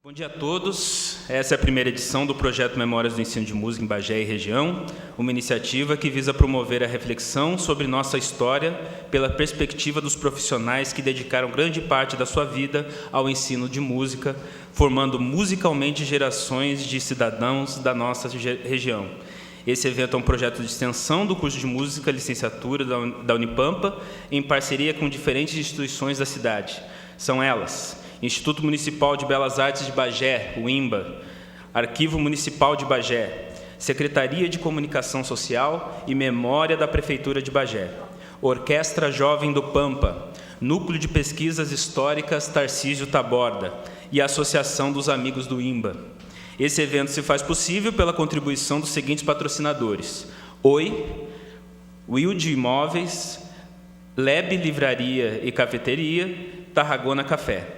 Bom dia a todos. Essa é a primeira edição do projeto Memórias do Ensino de Música em Bagé e Região, uma iniciativa que visa promover a reflexão sobre nossa história pela perspectiva dos profissionais que dedicaram grande parte da sua vida ao ensino de música, formando musicalmente gerações de cidadãos da nossa região. Esse evento é um projeto de extensão do curso de Música Licenciatura da Unipampa, em parceria com diferentes instituições da cidade. São elas: Instituto Municipal de Belas Artes de Bagé, o IMBA, Arquivo Municipal de Bagé, Secretaria de Comunicação Social e Memória da Prefeitura de Bagé, Orquestra Jovem do Pampa, Núcleo de Pesquisas Históricas Tarcísio Taborda e a Associação dos Amigos do IMBA. Esse evento se faz possível pela contribuição dos seguintes patrocinadores: Oi, Wilde Imóveis, Leb Livraria e Cafeteria, Tarragona Café.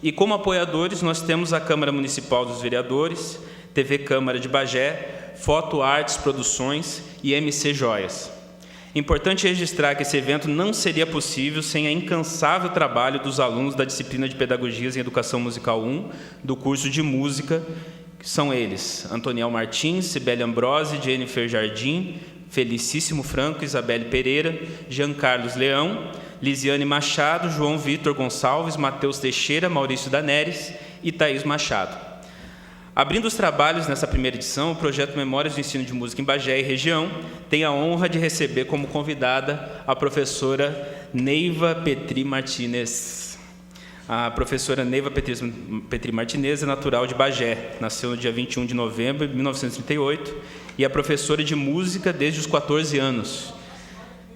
E como apoiadores nós temos a Câmara Municipal dos Vereadores, TV Câmara de Bagé, Foto Artes Produções e MC Joias. Importante registrar que esse evento não seria possível sem a incansável trabalho dos alunos da disciplina de Pedagogias em Educação Musical 1, do curso de Música, que são eles: Antoniel Martins, Cibele Ambrosi, Jennifer Jardim, Felicíssimo Franco, Isabelle Pereira, Jean Carlos Leão, Lisiane Machado, João Vitor Gonçalves, Matheus Teixeira, Maurício Daneres e Thaís Machado. Abrindo os trabalhos nessa primeira edição, o projeto Memórias do Ensino de Música em Bagé e Região tem a honra de receber como convidada a professora Neiva Petri Martinez. A professora Neiva Petri Martinez é natural de Bagé, nasceu no dia 21 de novembro de 1938 e é professora de música desde os 14 anos.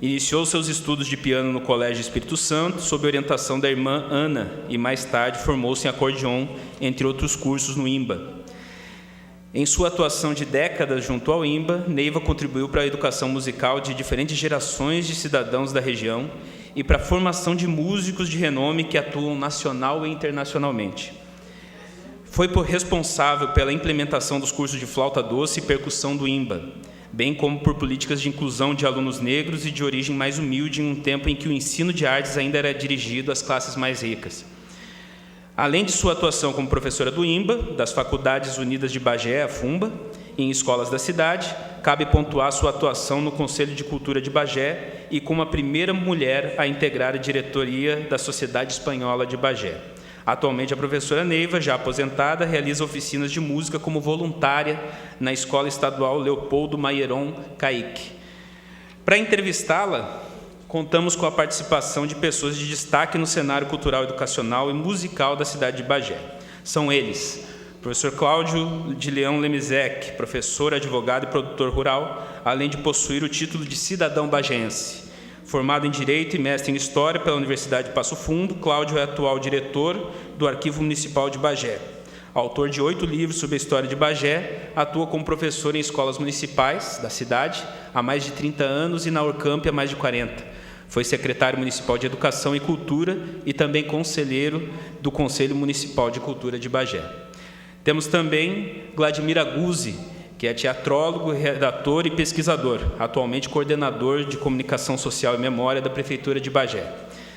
Iniciou seus estudos de piano no Colégio Espírito Santo, sob orientação da irmã Ana, e mais tarde formou-se em acordeon, entre outros cursos no IMBA. Em sua atuação de décadas junto ao IMBA, Neiva contribuiu para a educação musical de diferentes gerações de cidadãos da região e para a formação de músicos de renome que atuam nacional e internacionalmente. Foi responsável pela implementação dos cursos de flauta doce e percussão do IMBA, bem como por políticas de inclusão de alunos negros e de origem mais humilde em um tempo em que o ensino de artes ainda era dirigido às classes mais ricas. Além de sua atuação como professora do IMBA, das Faculdades Unidas de Bagé, a FUMBA, e em escolas da cidade, cabe pontuar sua atuação no Conselho de Cultura de Bagé e como a primeira mulher a integrar a diretoria da Sociedade Espanhola de Bagé. Atualmente, a professora Neiva, já aposentada, realiza oficinas de música como voluntária na Escola Estadual Leopoldo Maieron Caique. Para entrevistá-la, contamos com a participação de pessoas de destaque no cenário cultural, educacional e musical da cidade de Bagé. São eles: professor Cláudio de Leão Lemizek, professor, advogado e produtor rural, além de possuir o título de cidadão bagense. Formado em Direito e mestre em História pela Universidade de Passo Fundo, Cláudio é atual diretor do Arquivo Municipal de Bagé. Autor de 8 livros sobre a história de Bagé, atua como professor em escolas municipais da cidade há mais de 30 anos e na Orcamp há mais de 40. Foi secretário municipal de Educação e Cultura e também conselheiro do Conselho Municipal de Cultura de Bagé. Temos também Vladimir Aguzzi, que é teatrólogo, redator e pesquisador, atualmente coordenador de Comunicação Social e Memória da Prefeitura de Bagé.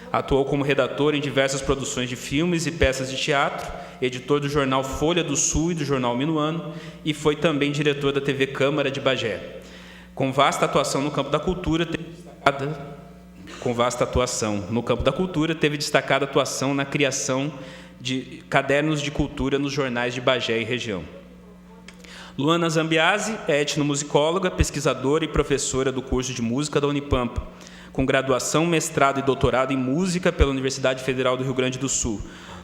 Atuou como redator em diversas produções de filmes e peças de teatro, editor do jornal Folha do Sul e do jornal Minuano, e foi também diretor da TV Câmara de Bagé. Com vasta atuação no campo da cultura, teve destacada atuação na criação de cadernos de cultura nos jornais de Bagé e região. Luana Zambiasi é etnomusicóloga, pesquisadora e professora do curso de Música da Unipampa, com graduação, mestrado e doutorado em Música pela Universidade Federal do Rio Grande do Sul.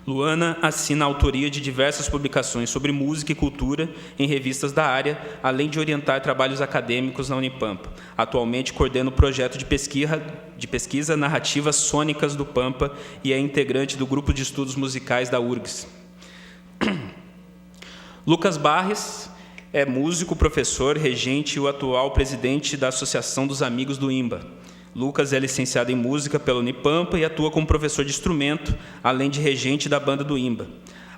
Luana assina a autoria de diversas publicações sobre música e cultura em revistas da área, além de orientar trabalhos acadêmicos na Unipampa. Atualmente coordena o projeto de pesquisa Narrativas Sônicas do Pampa e é integrante do Grupo de Estudos Musicais da URGS. Lucas Barres é músico, professor, regente e o atual presidente da Associação dos Amigos do IMBA. Lucas é licenciado em música pela Unipampa e atua como professor de instrumento, além de regente da banda do IMBA.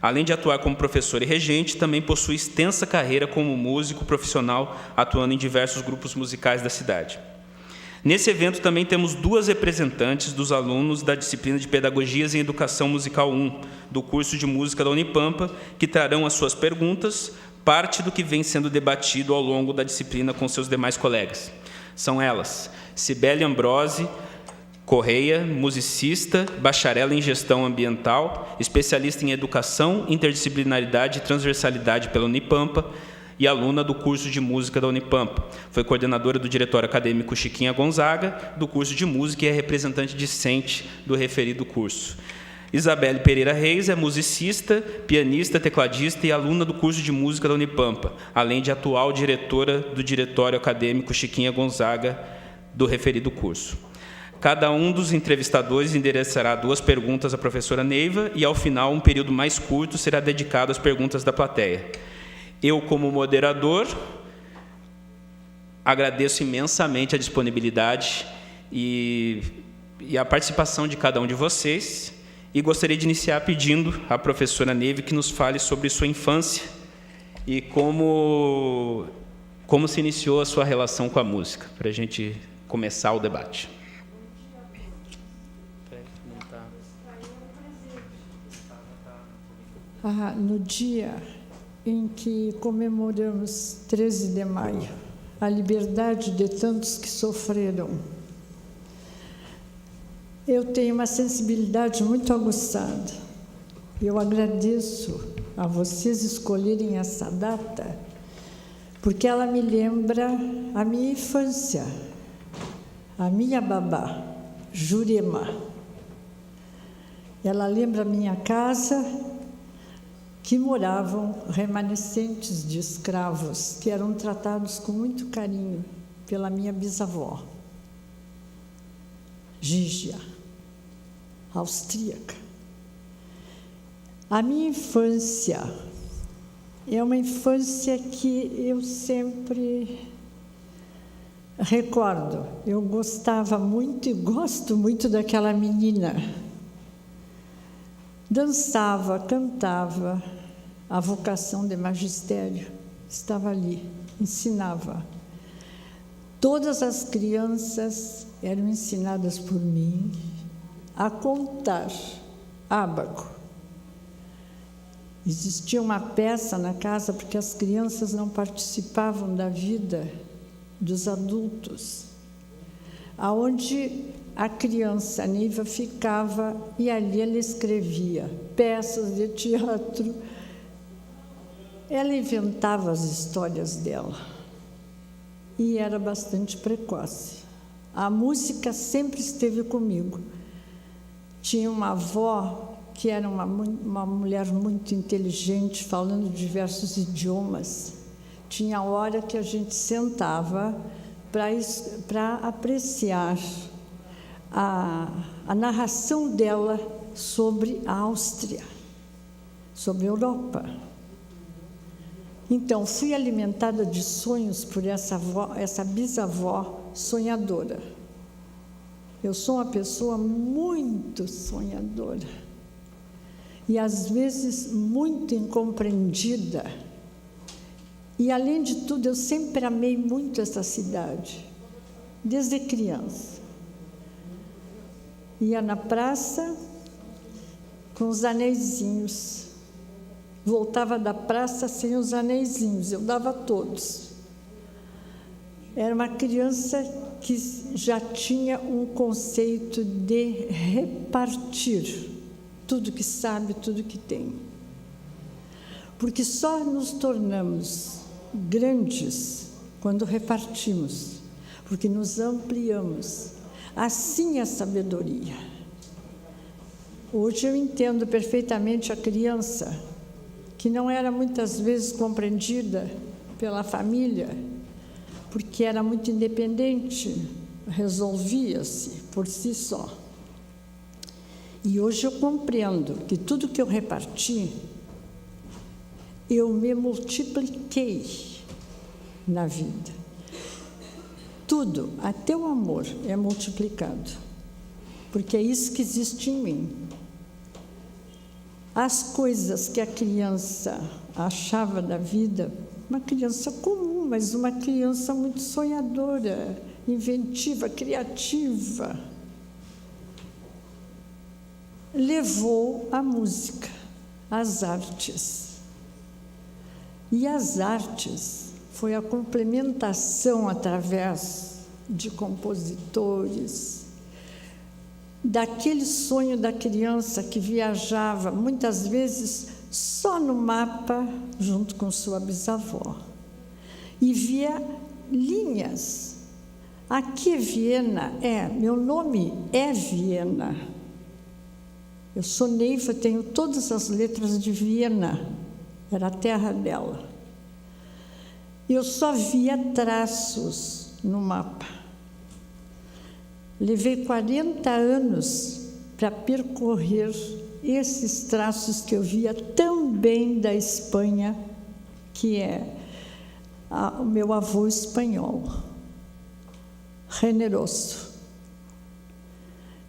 Além de atuar como professor e regente, também possui extensa carreira como músico profissional, atuando em diversos grupos musicais da cidade. Nesse evento também temos 2 representantes dos alunos da disciplina de Pedagogias em Educação Musical 1, do curso de Música da Unipampa, que trarão as suas perguntas, parte do que vem sendo debatido ao longo da disciplina com seus demais colegas. São elas: Cibele Ambrose Correia, musicista, bacharel em Gestão Ambiental, especialista em Educação, Interdisciplinaridade e Transversalidade pela Unipampa e aluna do curso de Música da Unipampa. Foi coordenadora do Diretório Acadêmico Chiquinha Gonzaga, do curso de Música, e é representante discente do referido curso. Isabelle Pereira Reis é musicista, pianista, tecladista e aluna do curso de Música da Unipampa, além de atual diretora do Diretório Acadêmico Chiquinha Gonzaga, do referido curso. Cada um dos entrevistadores endereçará 2 perguntas à professora Neiva e, ao final, um período mais curto será dedicado às perguntas da plateia. Eu, como moderador, agradeço imensamente a disponibilidade e a participação de cada um de vocês e gostaria de iniciar pedindo à professora Neiva que nos fale sobre sua infância e como se iniciou a sua relação com a música, para a gente começar o debate. No dia em que comemoramos 13 de maio, a liberdade de tantos que sofreram, eu tenho uma sensibilidade muito aguçada. Eu agradeço a vocês escolherem essa data, porque ela me lembra a minha infância, a minha babá, Jurema. Ela lembra a minha casa, que moravam remanescentes de escravos, que eram tratados com muito carinho pela minha bisavó, Gígia, austríaca. A minha infância é uma infância que eu sempre recordo. Eu gostava muito e gosto muito daquela menina. Dançava, cantava, a vocação de magistério estava ali, ensinava. Todas as crianças eram ensinadas por mim a contar ábaco. Existia uma peça na casa porque as crianças não participavam da vida dos adultos, aonde a criança Neiva ficava e ali ela escrevia peças de teatro. Ela inventava as histórias dela e era bastante precoce. A música sempre esteve comigo. Tinha uma avó que era uma mulher muito inteligente, falando diversos idiomas. Tinha hora que a gente sentava para apreciar a narração dela sobre a Áustria, sobre a Europa. Então, fui alimentada de sonhos por essa bisavó sonhadora. Eu sou uma pessoa muito sonhadora e, às vezes, muito incompreendida. E, além de tudo, eu sempre amei muito essa cidade, desde criança. Ia na praça com os aneizinhos. Voltava da praça sem os aneizinhos, eu dava todos. Era uma criança que já tinha um conceito de repartir tudo que sabe, tudo que tem. Porque só nos tornamos grandes quando repartimos, porque nos ampliamos. Assim a sabedoria. Hoje eu entendo perfeitamente a criança, que não era muitas vezes compreendida pela família, porque era muito independente, resolvia-se por si só. E hoje eu compreendo que tudo que eu reparti, eu me multipliquei na vida. Tudo, até o amor, é multiplicado, porque é isso que existe em mim. As coisas que a criança achava da vida, uma criança comum, mas uma criança muito sonhadora, inventiva, criativa, levou a música, as artes. E as artes foi a complementação através de compositores, daquele sonho da criança que viajava, muitas vezes só no mapa, junto com sua bisavó, e via linhas. Aqui é Viena, meu nome é Viena. Eu sou Neiva, tenho todas as letras de Viena, era a terra dela. Eu só via traços no mapa. Levei 40 anos para percorrer esses traços que eu via também da Espanha, que é o meu avô espanhol, generoso.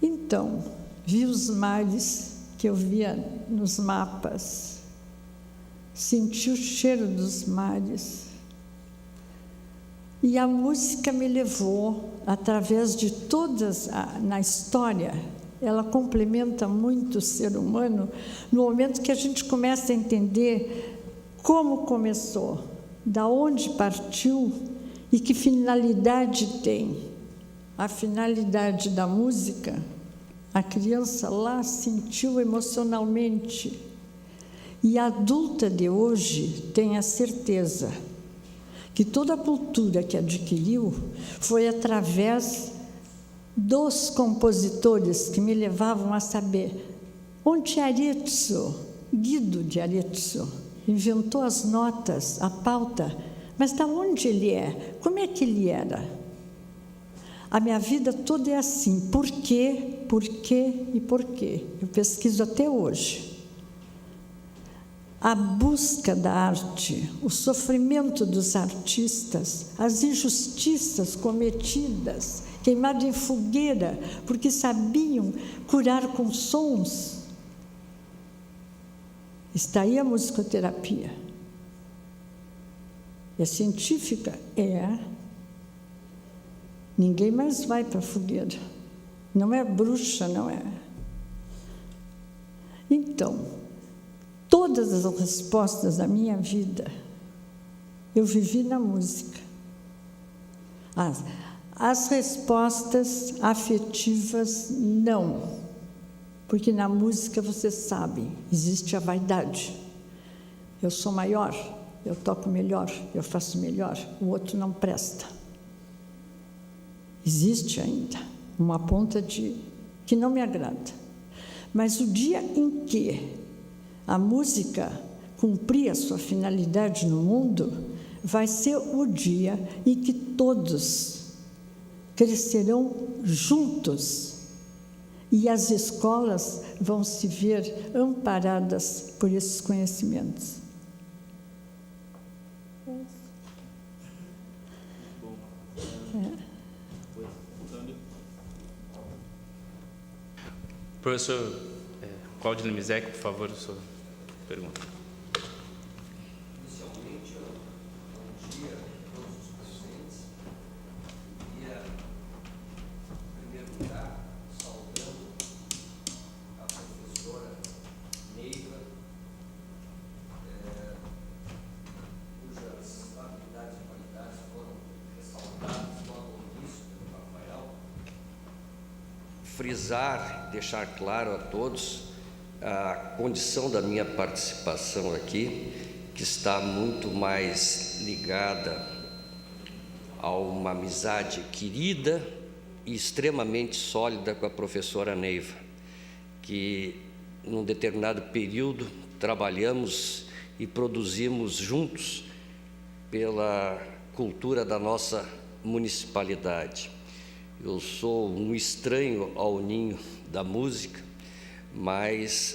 Então, vi os mares que eu via nos mapas, senti o cheiro dos mares. E a música me levou, através de todas, na história, ela complementa muito o ser humano, no momento que a gente começa a entender como começou, da onde partiu e que finalidade tem. A finalidade da música, a criança lá sentiu emocionalmente. E a adulta de hoje tem a certeza que toda a cultura que adquiriu foi através dos compositores que me levavam a saber onde Arezzo, Guido de Arezzo, inventou as notas, a pauta, mas de onde ele é? Como é que ele era? A minha vida toda é assim, por quê, por quê e por quê? Eu pesquiso até hoje. A busca da arte, o sofrimento dos artistas, as injustiças cometidas, queimados em fogueira, porque sabiam curar com sons. Está aí a musicoterapia. É científica? É. Ninguém mais vai para a fogueira. Não é bruxa, não é. Então, todas as respostas da minha vida, eu vivi na música. As respostas afetivas, não. Porque na música, você sabe, existe a vaidade. Eu sou maior, eu toco melhor, eu faço melhor, o outro não presta. Existe ainda uma ponta que não me agrada. Mas o dia em que a música cumprir a sua finalidade no mundo, vai ser o dia em que todos crescerão juntos e as escolas vão se ver amparadas por esses conhecimentos. Professor Cláudio Lemizek, por favor, a sua pergunta. Inicialmente, bom dia a todos os presentes. Queria, em primeiro lugar, saudando a professora Neiva, cujas habilidades e qualidades foram ressaltadas logo no início pelo Rafael. Frisar, deixar claro a todos a condição da minha participação aqui, que está muito mais ligada a uma amizade querida e extremamente sólida com a professora Neiva, que num determinado período trabalhamos e produzimos juntos pela cultura da nossa municipalidade. Eu sou um estranho ao ninho da música, mas,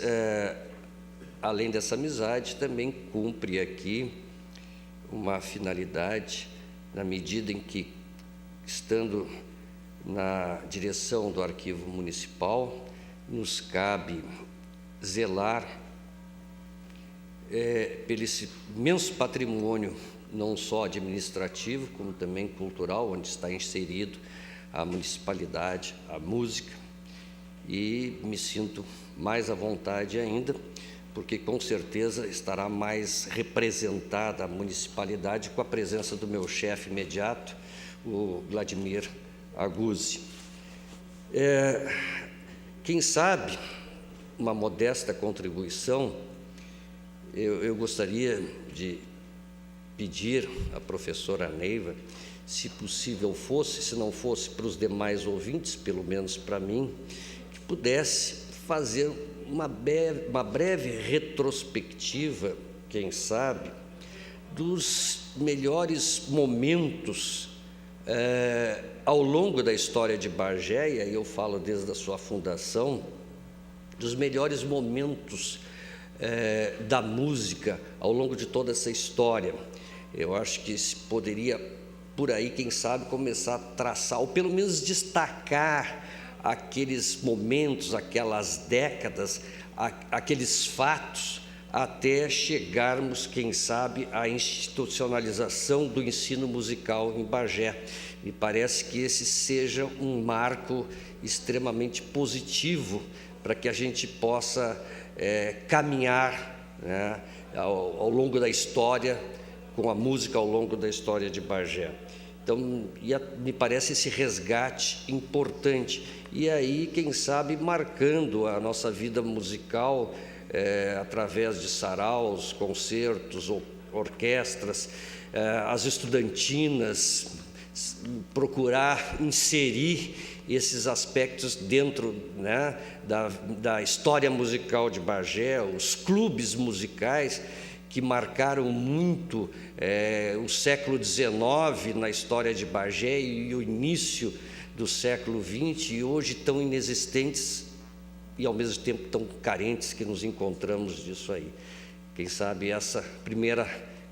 além dessa amizade, também cumpre aqui uma finalidade, na medida em que, estando na direção do Arquivo Municipal, nos cabe zelar pelo esse imenso patrimônio não só administrativo, como também cultural, onde está inserido a municipalidade, a música, e me sinto mais à vontade ainda, porque com certeza estará mais representada a municipalidade com a presença do meu chefe imediato, o Vladimir Aguzzi. Quem sabe, uma modesta contribuição, eu gostaria de pedir à professora Neiva, se possível fosse, se não fosse para os demais ouvintes, pelo menos para mim, que pudesse fazer uma breve retrospectiva, quem sabe, dos melhores momentos ao longo da história de Bagé, e eu falo desde a sua fundação, dos melhores momentos da música ao longo de toda essa história. Eu acho que se poderia, por aí, quem sabe, começar a traçar, ou pelo menos destacar aqueles momentos, aquelas décadas, aqueles fatos, até chegarmos, quem sabe, à institucionalização do ensino musical em Bagé. Me parece que esse seja um marco extremamente positivo para que a gente possa caminhar, né, ao longo da história, com a música ao longo da história de Bagé. Então, me parece esse resgate importante. E aí, quem sabe, marcando a nossa vida musical através de saraus, concertos, orquestras, as estudantinas, procurar inserir esses aspectos dentro, né, da história musical de Bagé, os clubes musicais que marcaram muito o século XIX na história de Bagé e o início do século XX, e hoje tão inexistentes e ao mesmo tempo tão carentes que nos encontramos disso aí. Quem sabe essa primeira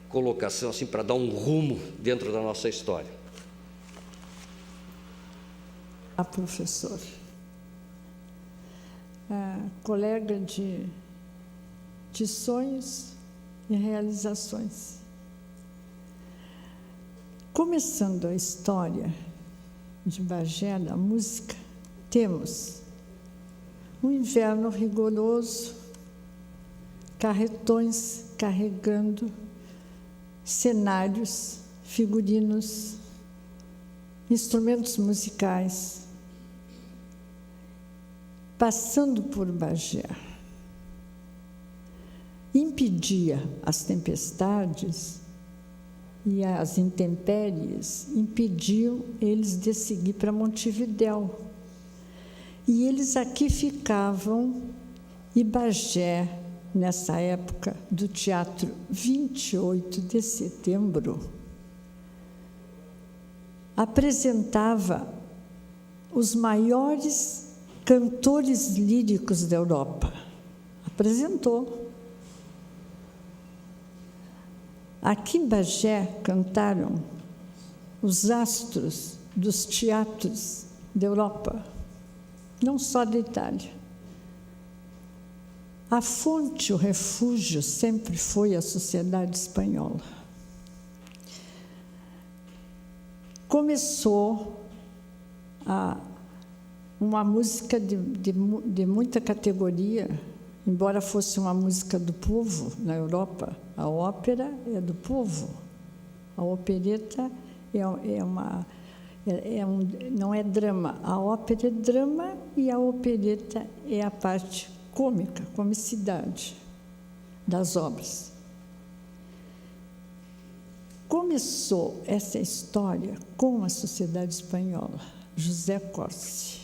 colocação assim para dar um rumo dentro da nossa história. A professora, colega de sonhos e realizações. Começando a história de Bagé, da música, temos um inverno rigoroso, carretões carregando cenários, figurinos, instrumentos musicais, passando por Bagé. Impedia as tempestades e as intempéries, impediam eles de seguir para Montevidéu. E eles aqui ficavam, e Bagé, nessa época do Teatro 28 de Setembro, apresentava os maiores cantores líricos da Europa. Apresentou. Aqui em Bagé cantaram os astros dos teatros da Europa, não só da Itália. A fonte, o refúgio, sempre foi a sociedade espanhola. Começou uma música de muita categoria, embora fosse uma música do povo na Europa. A ópera é do povo, a opereta não é drama. A ópera é drama e a opereta é a parte cômica, comicidade das obras. Começou essa história com a sociedade espanhola, José Corsi.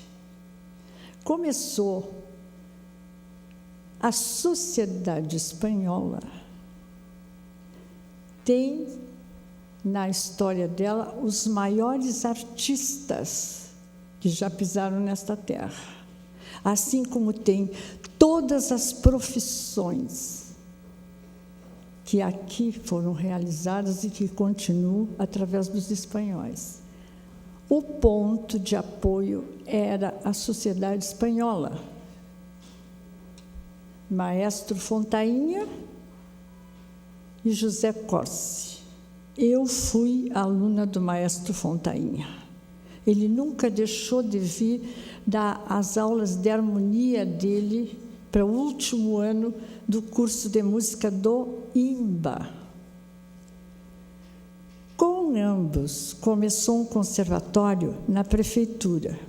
Começou a sociedade espanhola, tem na história dela os maiores artistas que já pisaram nesta terra, assim como tem todas as profissões que aqui foram realizadas e que continuam através dos espanhóis. O ponto de apoio era a sociedade espanhola. Maestro Fontainha e José Corsi. eu fui aluna do maestro Fontainha. Ele nunca deixou de vir dar as aulas de harmonia dele para o último ano do curso de música do IMBA. Com ambos, começou um conservatório na prefeitura.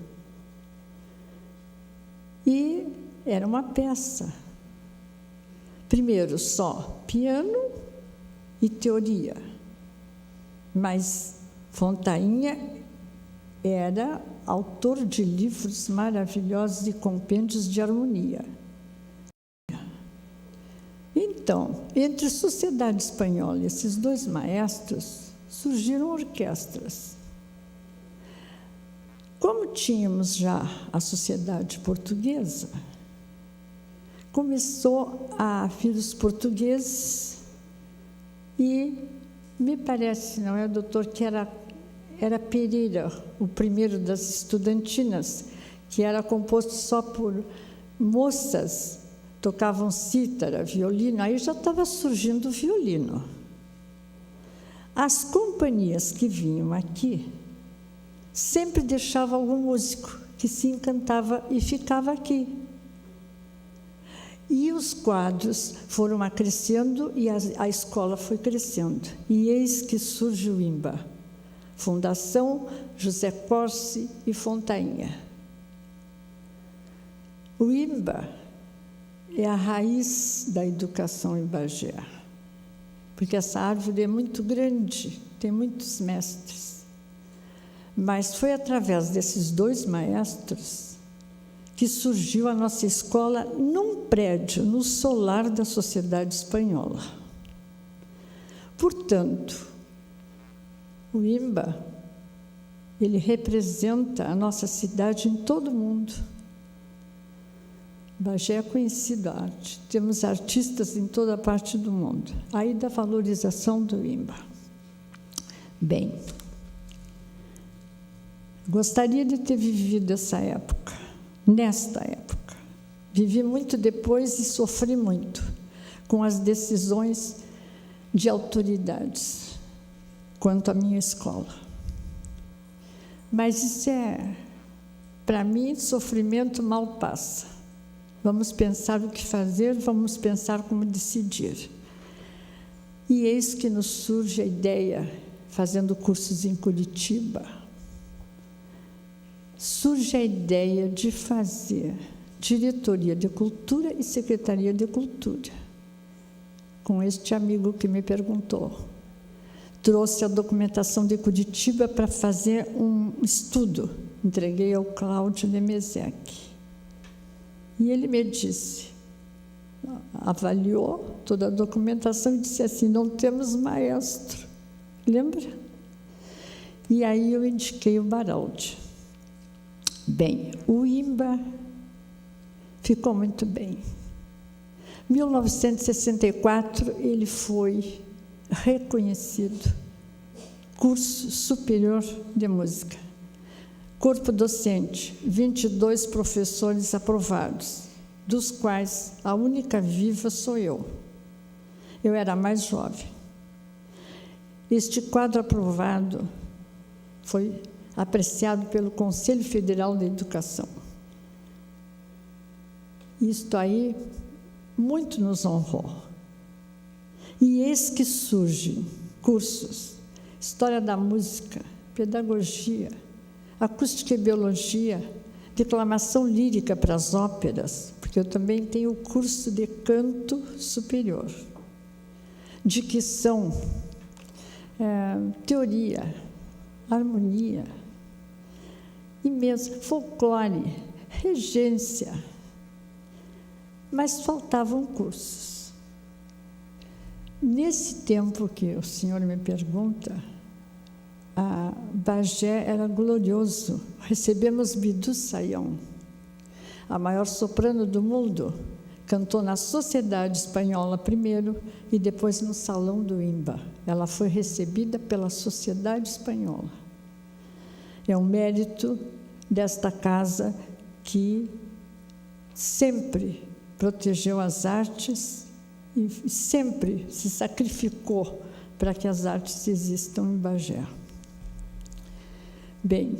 E era uma peça. Primeiro, só piano e teoria. Mas Fontainha era autor de livros maravilhosos e compêndios de harmonia. Então, entre a sociedade espanhola e esses dois maestros, surgiram orquestras. Como tínhamos já a sociedade portuguesa, começou a vir os portugueses e, me parece, não é, doutor, que era Pereira, o primeiro das estudantinas, que era composto só por moças, tocavam cítara, violino, aí já estava surgindo o violino. As companhias que vinham aqui sempre deixavam algum músico que se encantava e ficava aqui. E os quadros foram crescendo e a escola foi crescendo. E eis que surge o IMBA, Fundação José Corsi e Fontainha. O IMBA é a raiz da educação em Bagé, porque essa árvore é muito grande, tem muitos mestres. Mas foi através desses dois maestros que surgiu a nossa escola num prédio, no solar da Sociedade Espanhola. Portanto, o IMBA, ele representa a nossa cidade em todo o mundo. Bagé é conhecido a arte, temos artistas em toda parte do mundo. Aí da valorização do IMBA. Bem, gostaria de ter vivido essa época, nesta época. Vivi muito depois e sofri muito com as decisões de autoridades quanto à minha escola. Mas isso para mim, sofrimento mal passa. Vamos pensar o que fazer, vamos pensar como decidir. E eis que nos surge a ideia, fazendo cursos em Curitiba, surge a ideia de fazer diretoria de cultura e secretaria de cultura, com este amigo que me perguntou. Trouxe a documentação de Curitiba para fazer um estudo, entreguei ao Cláudio Demezec. E ele me disse, avaliou toda a documentação e disse assim, não temos maestro, lembra? E aí eu indiquei o Baraldi. Bem, o IMBA ficou muito bem. Em 1964, ele foi reconhecido curso superior de música. Corpo docente, 22 professores aprovados, dos quais a única viva sou eu. Eu era mais jovem. Este quadro aprovado foi apreciado pelo Conselho Federal de Educação. Isto aí muito nos honrou. E eis que surgem cursos, História da Música, Pedagogia, Acústica e Biologia, Declamação Lírica para as óperas, porque eu também tenho o curso de Canto Superior, Dicção, Teoria, Harmonia, e mesmo Folclore, Regência, mas faltavam cursos. Nesse tempo que o senhor me pergunta, a Bagé era glorioso. Recebemos Bidu Sayão, a maior soprano do mundo, cantou na Sociedade Espanhola primeiro e depois no Salão do IMBA. Ela foi recebida pela Sociedade Espanhola. É um mérito desta casa que sempre protegeu as artes e sempre se sacrificou para que as artes existam em Bagé. Bem,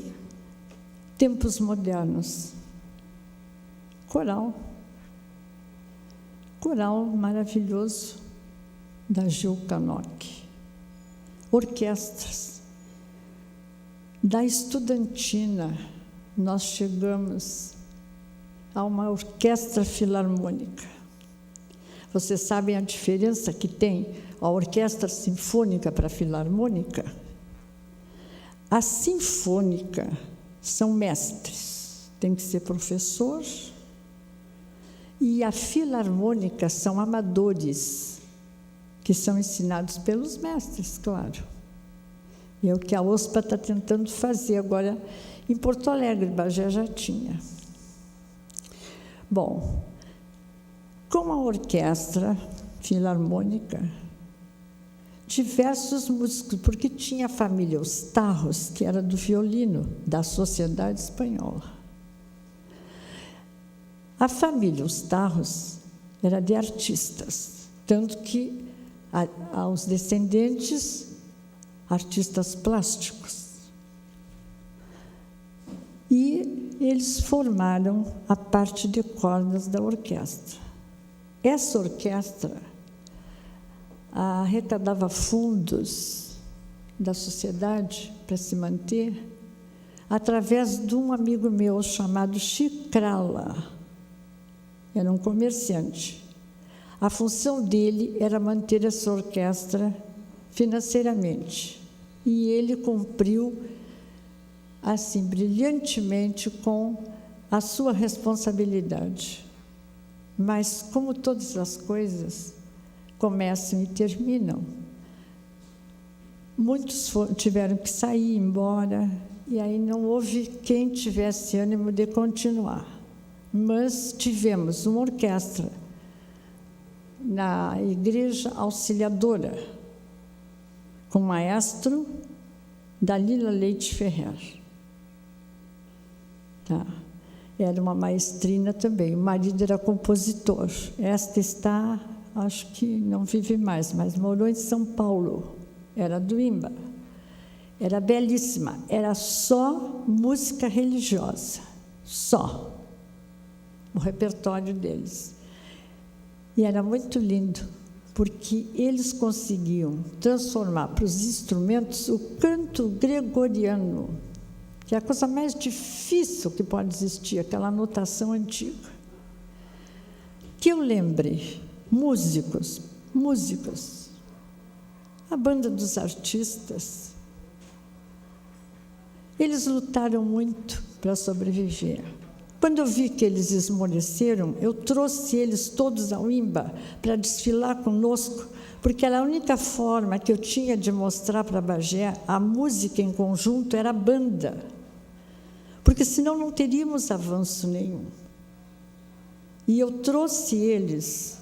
tempos modernos. Coral maravilhoso da Gil Canocchi. Orquestras. Da estudantina, nós chegamos a uma orquestra filarmônica. Vocês sabem a diferença que tem a orquestra sinfônica para a filarmônica? A sinfônica são mestres, tem que ser professor, e a filarmônica são amadores, que são ensinados pelos mestres, claro. E é o que a OSPA está tentando fazer agora em Porto Alegre, Bagé já tinha. Bom, com a orquestra filarmônica, diversos músicos, porque tinha a família Os Tarros, que era do violino, da Sociedade Espanhola. A família Os Tarros era de artistas, tanto que aos descendentes, artistas plásticos. E eles formaram a parte de cordas da orquestra. Essa orquestra arrecadava fundos da sociedade para se manter através de um amigo meu chamado Chicrala. Era um comerciante. A função dele era manter essa orquestra financeiramente. E ele cumpriu, assim, brilhantemente com a sua responsabilidade. Mas, como todas as coisas, começam e terminam. Muitos tiveram que sair, embora, e aí não houve quem tivesse ânimo de continuar. Mas tivemos uma orquestra na Igreja Auxiliadora, com o maestro Dalila Leite Ferrer. Tá. Era uma maestrina também, o marido era compositor. Esta está, acho que não vive mais, mas morou em São Paulo, era do IMBA. Era belíssima, era só música religiosa, só o repertório deles. E era muito lindo, porque eles conseguiam transformar para os instrumentos o canto gregoriano, que é a coisa mais difícil que pode existir, aquela notação antiga. Que eu lembrei, músicos, a banda dos artistas, eles lutaram muito para sobreviver. Quando eu vi que eles esmoreceram, eu trouxe eles todos ao IMBA para desfilar conosco, porque era a única forma que eu tinha de mostrar para Bagé a música em conjunto era a banda, porque senão não teríamos avanço nenhum. E eu trouxe eles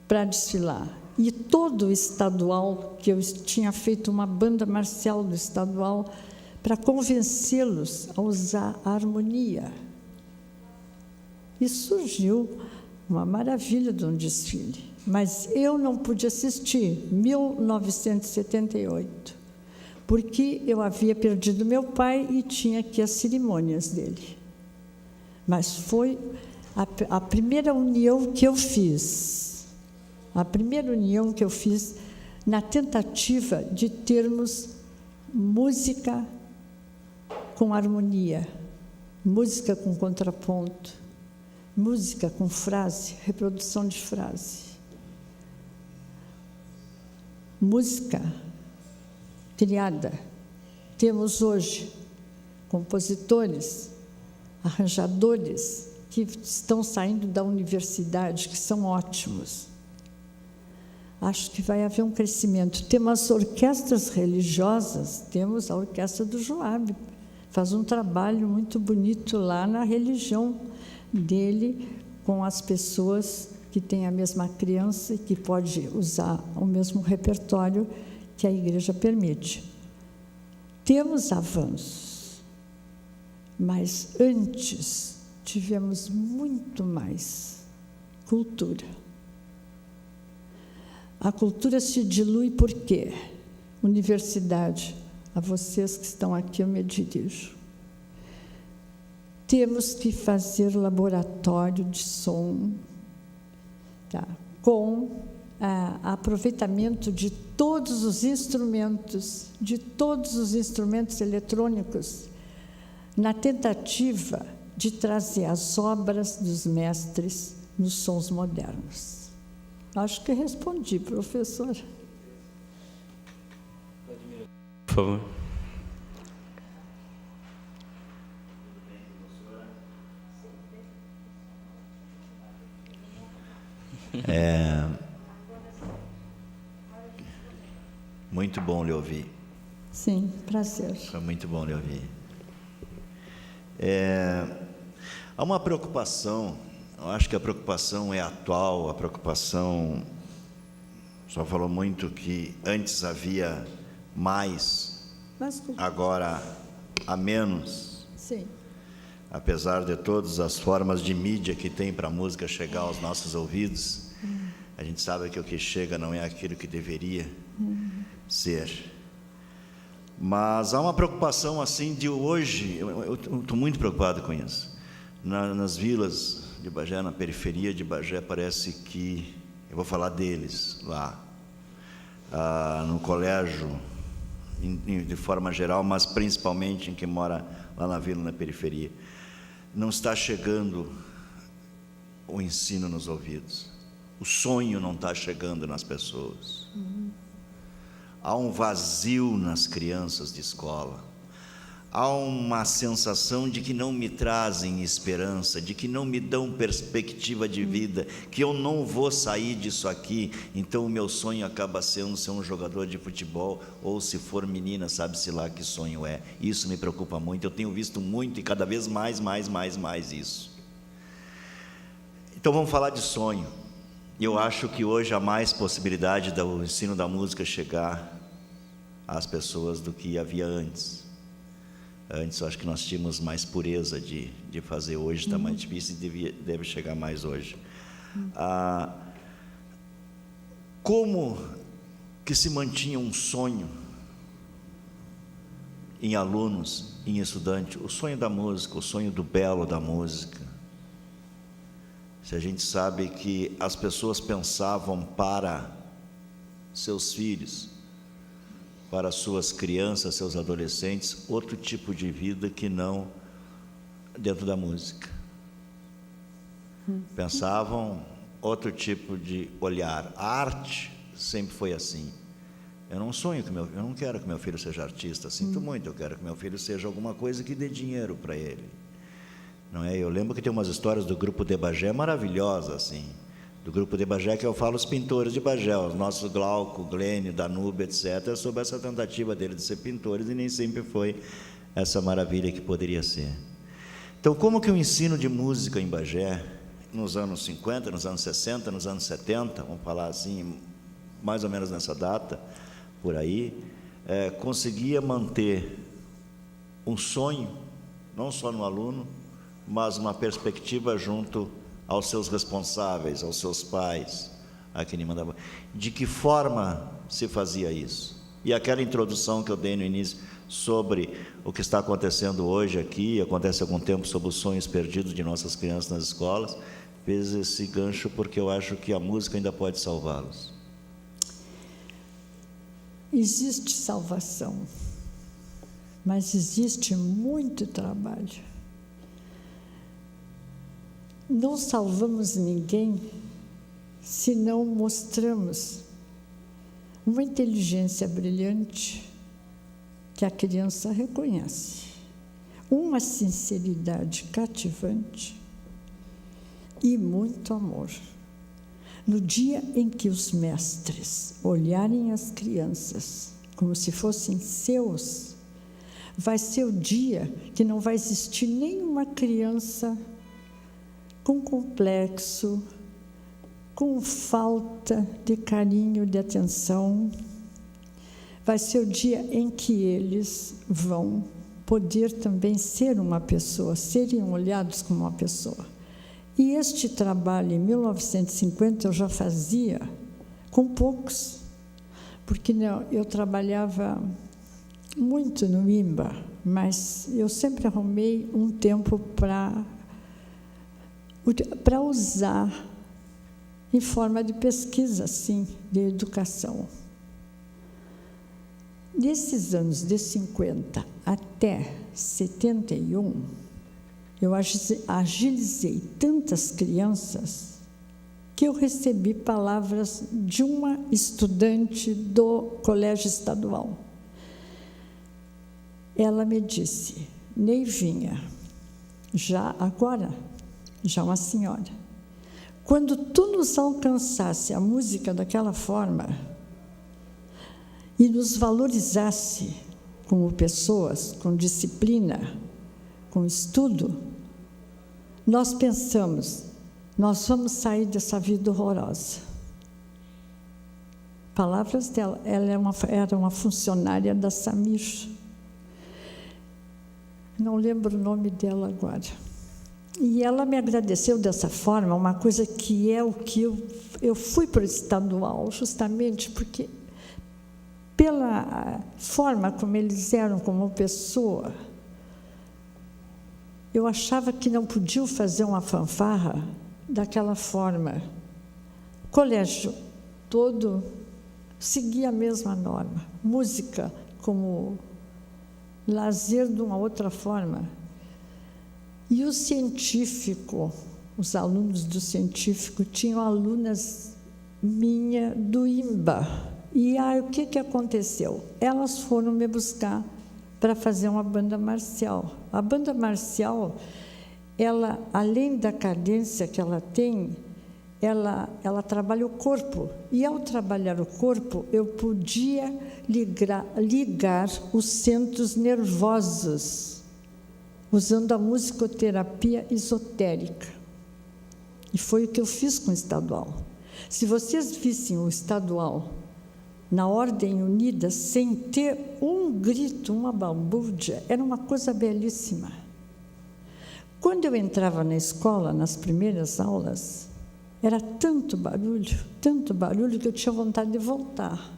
para desfilar. E todo o estadual, que eu tinha feito uma banda marcial do estadual, para convencê-los a usar a harmonia. E surgiu uma maravilha de um desfile. Mas eu não pude assistir, 1978, porque eu havia perdido meu pai e tinha aqui as cerimônias dele. Mas foi a primeira união que eu fiz, na tentativa de termos música com harmonia, música com contraponto, música com frase, reprodução de frase. Música criada. Temos hoje compositores, arranjadores que estão saindo da universidade, que são ótimos. Acho que vai haver um crescimento. Temos orquestras religiosas, temos a Orquestra do Joab, faz um trabalho muito bonito lá na religião dele, com as pessoas que têm a mesma crença e que pode usar o mesmo repertório que a igreja permite. Temos avanços, mas antes tivemos muito mais cultura. A cultura se dilui por quê? Universidade, a vocês que estão aqui eu me dirijo. Temos que fazer laboratório de som, tá? Com aproveitamento de todos os instrumentos eletrônicos, na tentativa de trazer as obras dos mestres nos sons modernos. Acho que respondi, professor. Por favor. Muito bom lhe ouvir. Sim, prazer. Foi muito bom lhe ouvir. Há uma preocupação, eu acho que a preocupação é atual, a preocupação, só falou muito que antes havia mais, agora há menos. Sim. Apesar de todas as formas de mídia que tem para a música chegar aos nossos ouvidos, a gente sabe que o que chega não é aquilo que deveria ser. Mas há uma preocupação assim de hoje, eu estou muito preocupado com isso. Nas vilas de Bagé, na periferia de Bagé, parece que, eu vou falar deles lá, no colégio, de forma geral, mas principalmente em quem mora lá na vila, na periferia, não está chegando o ensino nos ouvidos. O sonho não está chegando nas pessoas. Há um vazio nas crianças de escola. Há uma sensação de que não me trazem esperança, de que não me dão perspectiva de vida, que eu não vou sair disso aqui. Então o meu sonho acaba sendo ser um jogador de futebol, ou se for menina, sabe-se lá que sonho é. Isso me preocupa muito, eu tenho visto muito e cada vez mais isso. Então vamos falar de sonho. Eu acho que hoje há mais possibilidade do ensino da música chegar às pessoas do que havia antes. Antes, eu acho que nós tínhamos mais pureza de fazer, hoje está mais difícil e deve chegar mais hoje. Como que se mantinha um sonho em alunos, em estudantes, o sonho da música, o sonho do belo da música? Se a gente sabe que as pessoas pensavam para seus filhos, para suas crianças, seus adolescentes, outro tipo de vida que não dentro da música. Pensavam outro tipo de olhar. A arte sempre foi assim. Eu não quero que meu filho seja artista, sinto muito, eu quero que meu filho seja alguma coisa que dê dinheiro para ele. Não é? Eu lembro que tem umas histórias do Grupo de Bagé maravilhosas, assim. Do Grupo de Bagé, que eu falo os pintores de Bagé, os nossos Glauco, Glênio, Danube, etc., sobre essa tentativa dele de ser pintores, e nem sempre foi essa maravilha que poderia ser. Então, como que o ensino de música em Bagé, nos anos 50, nos anos 60, nos anos 70, vamos falar assim, mais ou menos nessa data, por aí, conseguia manter um sonho, não só no aluno, mas uma perspectiva junto aos seus responsáveis, aos seus pais, a quem mandava. De que forma se fazia isso? E aquela introdução que eu dei no início sobre o que está acontecendo hoje aqui, acontece há algum tempo, sobre os sonhos perdidos de nossas crianças nas escolas, fez esse gancho porque eu acho que a música ainda pode salvá-los. Existe salvação, mas existe muito trabalho. Não salvamos ninguém se não mostramos uma inteligência brilhante que a criança reconhece, uma sinceridade cativante e muito amor. No dia em que os mestres olharem as crianças como se fossem seus, vai ser o dia que não vai existir nenhuma criança com complexo, com falta de carinho, de atenção. Vai ser o dia em que eles vão poder também ser uma pessoa, serem olhados como uma pessoa. E este trabalho, em 1950, eu já fazia com poucos, porque não, eu trabalhava muito no IMBA, mas eu sempre arrumei um tempo para usar em forma de pesquisa, sim, de educação. Nesses anos de 50 até 71, eu agilizei tantas crianças que eu recebi palavras de uma estudante do colégio estadual. Ela me disse: Neivinha, já uma senhora, quando tu nos alcançasse a música daquela forma e nos valorizasse como pessoas, com disciplina, com estudo, nós pensamos, nós vamos sair dessa vida horrorosa. Palavras dela, ela era uma funcionária da Samir. Não lembro o nome dela agora. E ela me agradeceu dessa forma, uma coisa que é o que eu fui para o estadual, justamente porque, pela forma como eles eram como pessoa, eu achava que não podiam fazer uma fanfarra daquela forma. O colégio todo seguia a mesma norma. Música como lazer de uma outra forma. E o científico, os alunos do científico, tinham alunas minha do IMBA. E aí, o que aconteceu? Elas foram me buscar para fazer uma banda marcial. A banda marcial, ela, além da cadência que ela tem, ela trabalha o corpo. E, ao trabalhar o corpo, eu podia ligar os centros nervosos, usando a musicoterapia esotérica. E foi o que eu fiz com o estadual. Se vocês vissem o estadual na ordem unida, sem ter um grito, uma balbúrdia, era uma coisa belíssima. Quando eu entrava na escola, nas primeiras aulas, era tanto barulho, que eu tinha vontade de voltar.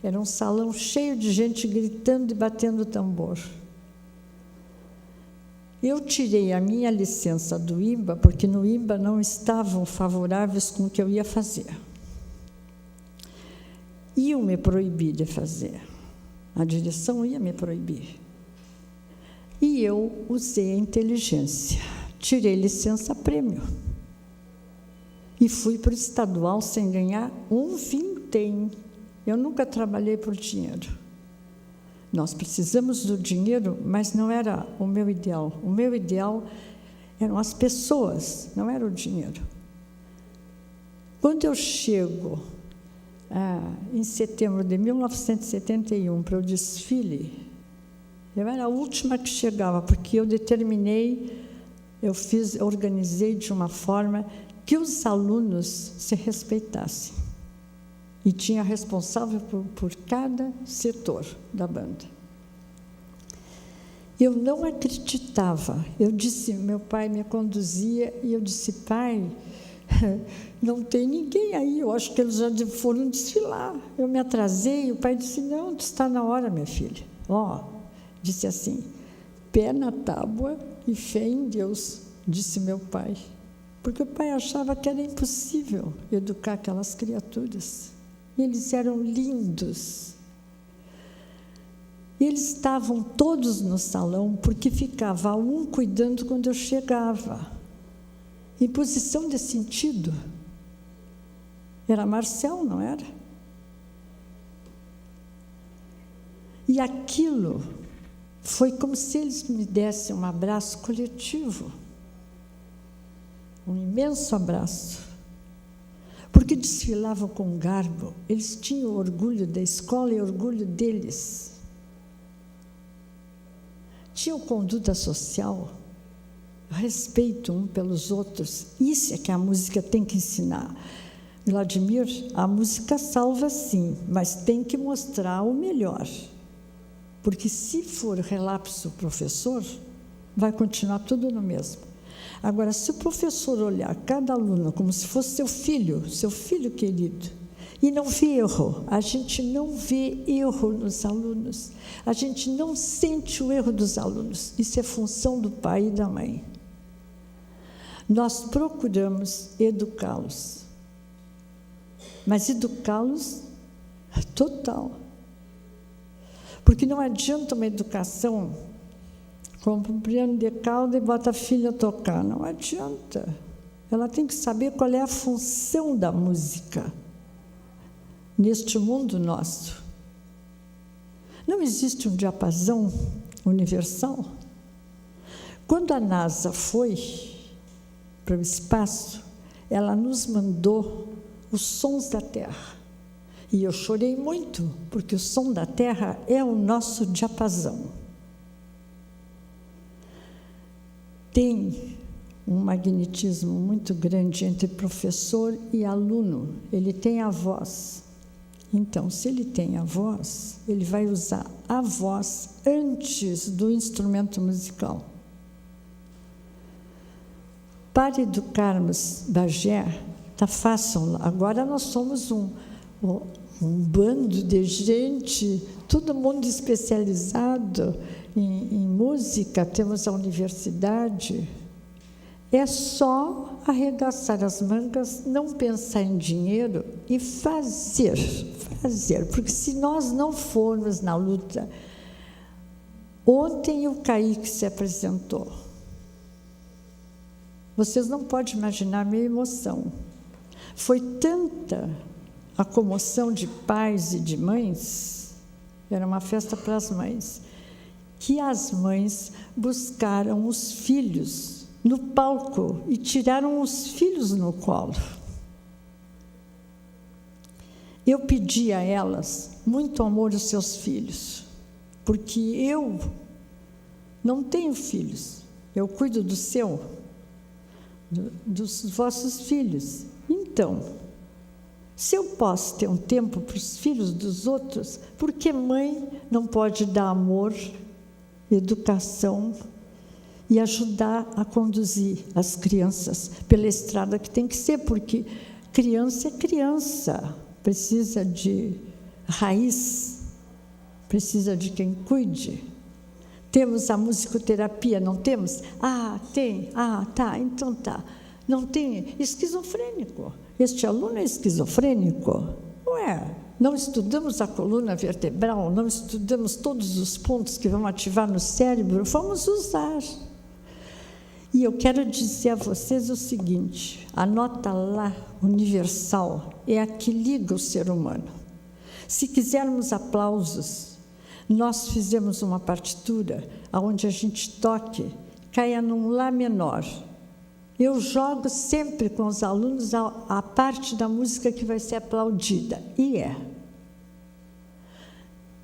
Era um salão cheio de gente gritando e batendo tambor. Eu tirei a minha licença do IMBA, porque no IMBA não estavam favoráveis com o que eu ia fazer. Iam me proibir de fazer. A direção ia me proibir. E eu usei a inteligência. Tirei licença-prêmio. E fui para o estadual sem ganhar um vintém. Eu nunca trabalhei por dinheiro. Nós precisamos do dinheiro, mas não era o meu ideal. O meu ideal eram as pessoas, não era o dinheiro. Quando eu chego em setembro de 1971 para o desfile, eu era a última que chegava, porque eu organizei de uma forma que os alunos se respeitassem. E tinha responsável por cada setor da banda. Eu não acreditava. Eu disse, meu pai me conduzia, e eu disse, pai, não tem ninguém aí, eu acho que eles já foram desfilar. Eu me atrasei, e o pai disse, não, está na hora, minha filha. Disse assim, pé na tábua e fé em Deus, disse meu pai. Porque o pai achava que era impossível educar aquelas criaturas. Eles eram lindos. Eles estavam todos no salão, porque ficava um cuidando quando eu chegava, em posição de sentido. Era Marcel, não era? E aquilo foi como se eles me dessem um abraço coletivo, um imenso abraço. Porque desfilavam com garbo, eles tinham orgulho da escola e orgulho deles. Tinham conduta social, respeito um pelos outros. Isso é que a música tem que ensinar. Vladimir, a música salva sim, mas tem que mostrar o melhor. Porque se for relapso professor, vai continuar tudo no mesmo. Agora, se o professor olhar cada aluno como se fosse seu filho querido, E não vê erro, a gente não vê erro nos alunos, a gente não sente o erro dos alunos, isso é função do pai e da mãe. Nós procuramos educá-los, mas educá-los total. Porque não adianta uma educação, compra um piano de cauda e bota a filha a tocar, não adianta. Ela tem que saber qual é a função da música neste mundo nosso. Não existe um diapasão universal. Quando a NASA foi para o espaço, ela nos mandou os sons da Terra. E eu chorei muito, porque o som da Terra é o nosso diapasão. Tem um magnetismo muito grande entre professor e aluno. Ele tem a voz. Então, se ele tem a voz, ele vai usar a voz antes do instrumento musical. Para educarmos Bagé, está fácil. Agora nós somos um bando de gente, todo mundo especializado em música, temos a universidade. É só arregaçar as mangas, não pensar em dinheiro e fazer, porque se nós não formos na luta... Ontem o Kaique se apresentou. Vocês não podem imaginar a minha emoção. Foi tanta a comoção de pais e de mães, era uma festa para as mães, que as mães buscaram os filhos no palco e tiraram os filhos no colo. Eu pedi a elas muito amor aos seus filhos, porque eu não tenho filhos, eu cuido do seu, dos vossos filhos. Então, se eu posso ter um tempo para os filhos dos outros, por que mãe não pode dar amor, educação e ajudar a conduzir as crianças pela estrada que tem que ser, porque criança é criança, precisa de raiz, precisa de quem cuide. Temos a musicoterapia, não temos? Ah, tem. Ah, tá, então tá. Não tem esquizofrênico. Este aluno é esquizofrênico? Ué, não estudamos a coluna vertebral, não estudamos todos os pontos que vão ativar no cérebro, vamos usar. E eu quero dizer a vocês o seguinte, a nota Lá universal é a que liga o ser humano. Se quisermos aplausos, nós fizemos uma partitura onde a gente toque, caia num Lá menor. Eu jogo sempre com os alunos a parte da música que vai ser aplaudida, e é.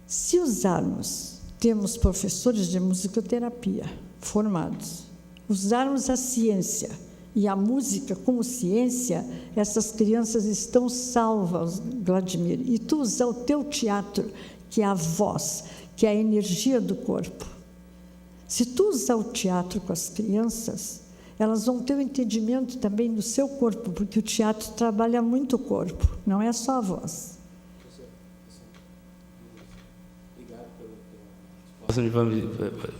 Se usarmos, temos professores de musicoterapia formados, usarmos a ciência e a música como ciência, essas crianças estão salvas, Vladimir. E tu usar o teu teatro, que é a voz, que é a energia do corpo. Se tu usar o teatro com as crianças, elas vão ter um entendimento também do seu corpo, porque o teatro trabalha muito o corpo, não é só a voz.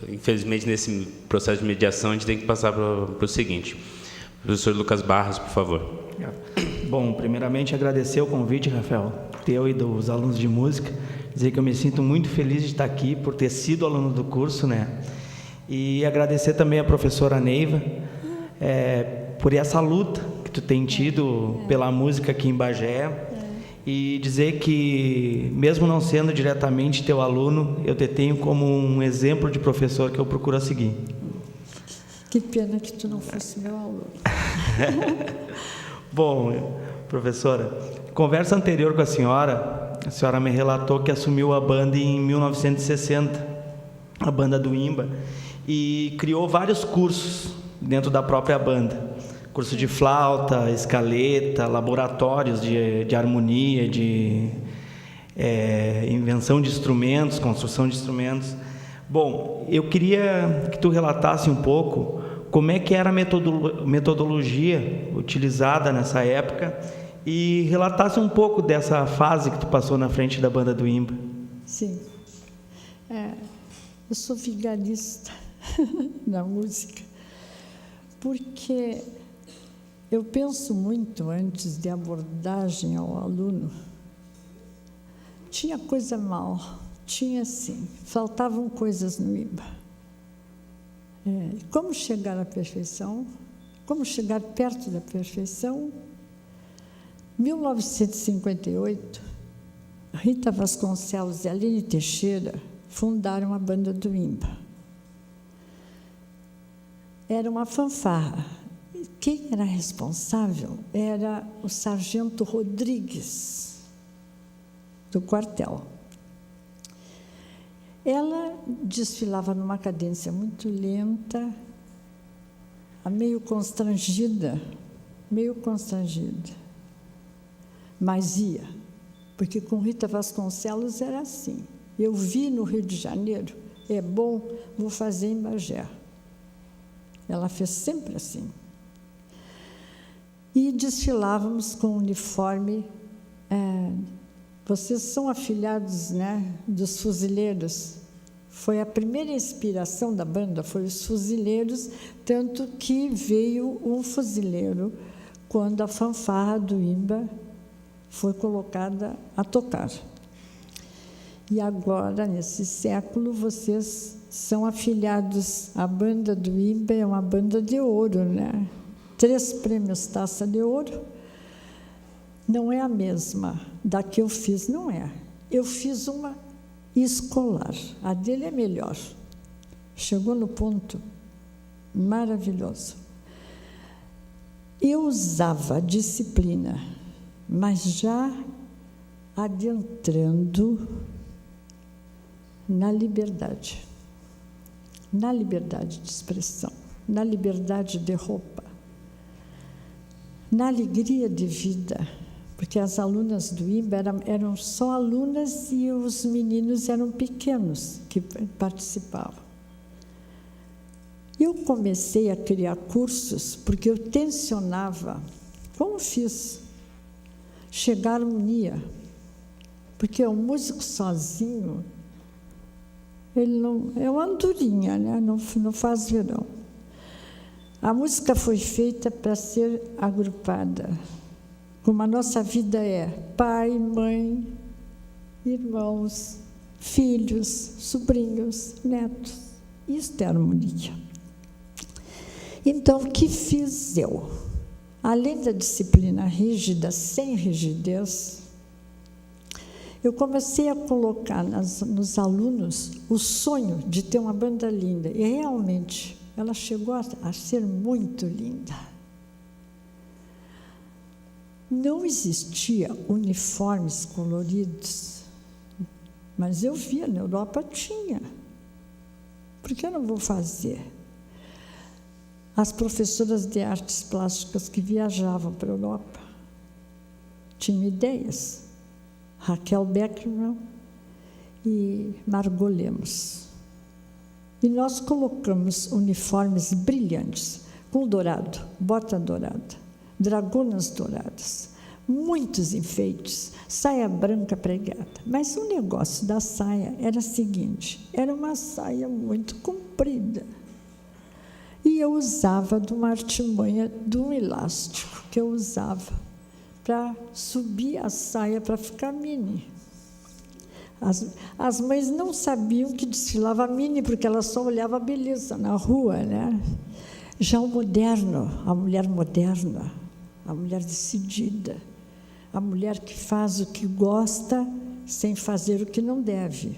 Infelizmente, nesse processo de mediação, a gente tem que passar para o seguinte. Professor Lucas Barros, por favor. Bom, primeiramente, agradecer o convite, Rafael, teu e dos alunos de música, dizer que eu me sinto muito feliz de estar aqui, por ter sido aluno do curso, né? E agradecer também a professora Neiva, por essa luta que tu tem tido pela música aqui em Bagé, e dizer que, mesmo não sendo diretamente teu aluno, eu te tenho como um exemplo de professor que eu procuro seguir. Que pena que tu não fosse meu aluno. Bom, professora, conversa anterior com a senhora me relatou que assumiu a banda em 1960, a banda do IMBA, e criou vários cursos dentro da própria banda. Curso de flauta, escaleta, laboratórios de harmonia, de invenção de instrumentos, construção de instrumentos. Bom, eu queria que tu relatasse um pouco como é que era a metodologia utilizada nessa época e relatasse um pouco dessa fase que tu passou na frente da banda do IMBA. Sim. Eu sou vigarista na música, porque eu penso muito antes de abordagem ao aluno. Tinha coisa mal, tinha sim, faltavam coisas no IMBA. Como chegar à perfeição? Como chegar perto da perfeição? 1958, Rita Vasconcelos e Aline Teixeira fundaram a banda do IMBA. Era uma fanfarra. Quem era responsável era o sargento Rodrigues, do quartel. Ela desfilava numa cadência muito lenta, meio constrangida, mas ia, porque com Rita Vasconcelos era assim. Eu vi no Rio de Janeiro, é bom, vou fazer em Bagé. Ela fez sempre assim. E desfilávamos com uniforme. Vocês são afilhados, né, dos fuzileiros. Foi a primeira inspiração da banda, foi os fuzileiros, tanto que veio um fuzileiro quando a fanfarra do IMBA foi colocada a tocar. E agora, nesse século, vocês são afiliados. A banda do IMBA é uma banda de ouro, né? 3 prêmios Taça de Ouro. Não é a mesma da que eu fiz, não é. Eu fiz uma escolar. A dele é melhor. Chegou no ponto maravilhoso. Eu usava a disciplina, mas já adentrando na liberdade de expressão, na liberdade de roupa, na alegria de vida, porque as alunas do IMBA eram só alunas e os meninos eram pequenos que participavam. Eu comecei a criar cursos porque eu tensionava, como fiz, chegar à harmonia, porque o músico sozinho, ele não é uma andorinha, né? Não faz verão. A música foi feita para ser agrupada, como a nossa vida é pai, mãe, irmãos, filhos, sobrinhos, netos. Isto é harmonia. Então, o que fiz eu? Além da disciplina rígida, sem rigidez, eu comecei a colocar nos alunos o sonho de ter uma banda linda. E, realmente, ela chegou a ser muito linda. Não existia uniformes coloridos, mas eu via, na Europa tinha. Por que eu não vou fazer? As professoras de artes plásticas que viajavam para a Europa tinham ideias. Raquel Beckerman e Margot Lemos. E nós colocamos uniformes brilhantes, com dourado, bota dourada, dragonas douradas, muitos enfeites, saia branca pregada. Mas o negócio da saia era o seguinte, era uma saia muito comprida. E eu usava de uma artimanha, de um elástico que eu usava para subir a saia para ficar mini. As mães não sabiam que desfilava mini, porque elas só olhavam a beleza na rua, né? Já o moderno, a mulher moderna, a mulher decidida, a mulher que faz o que gosta sem fazer o que não deve.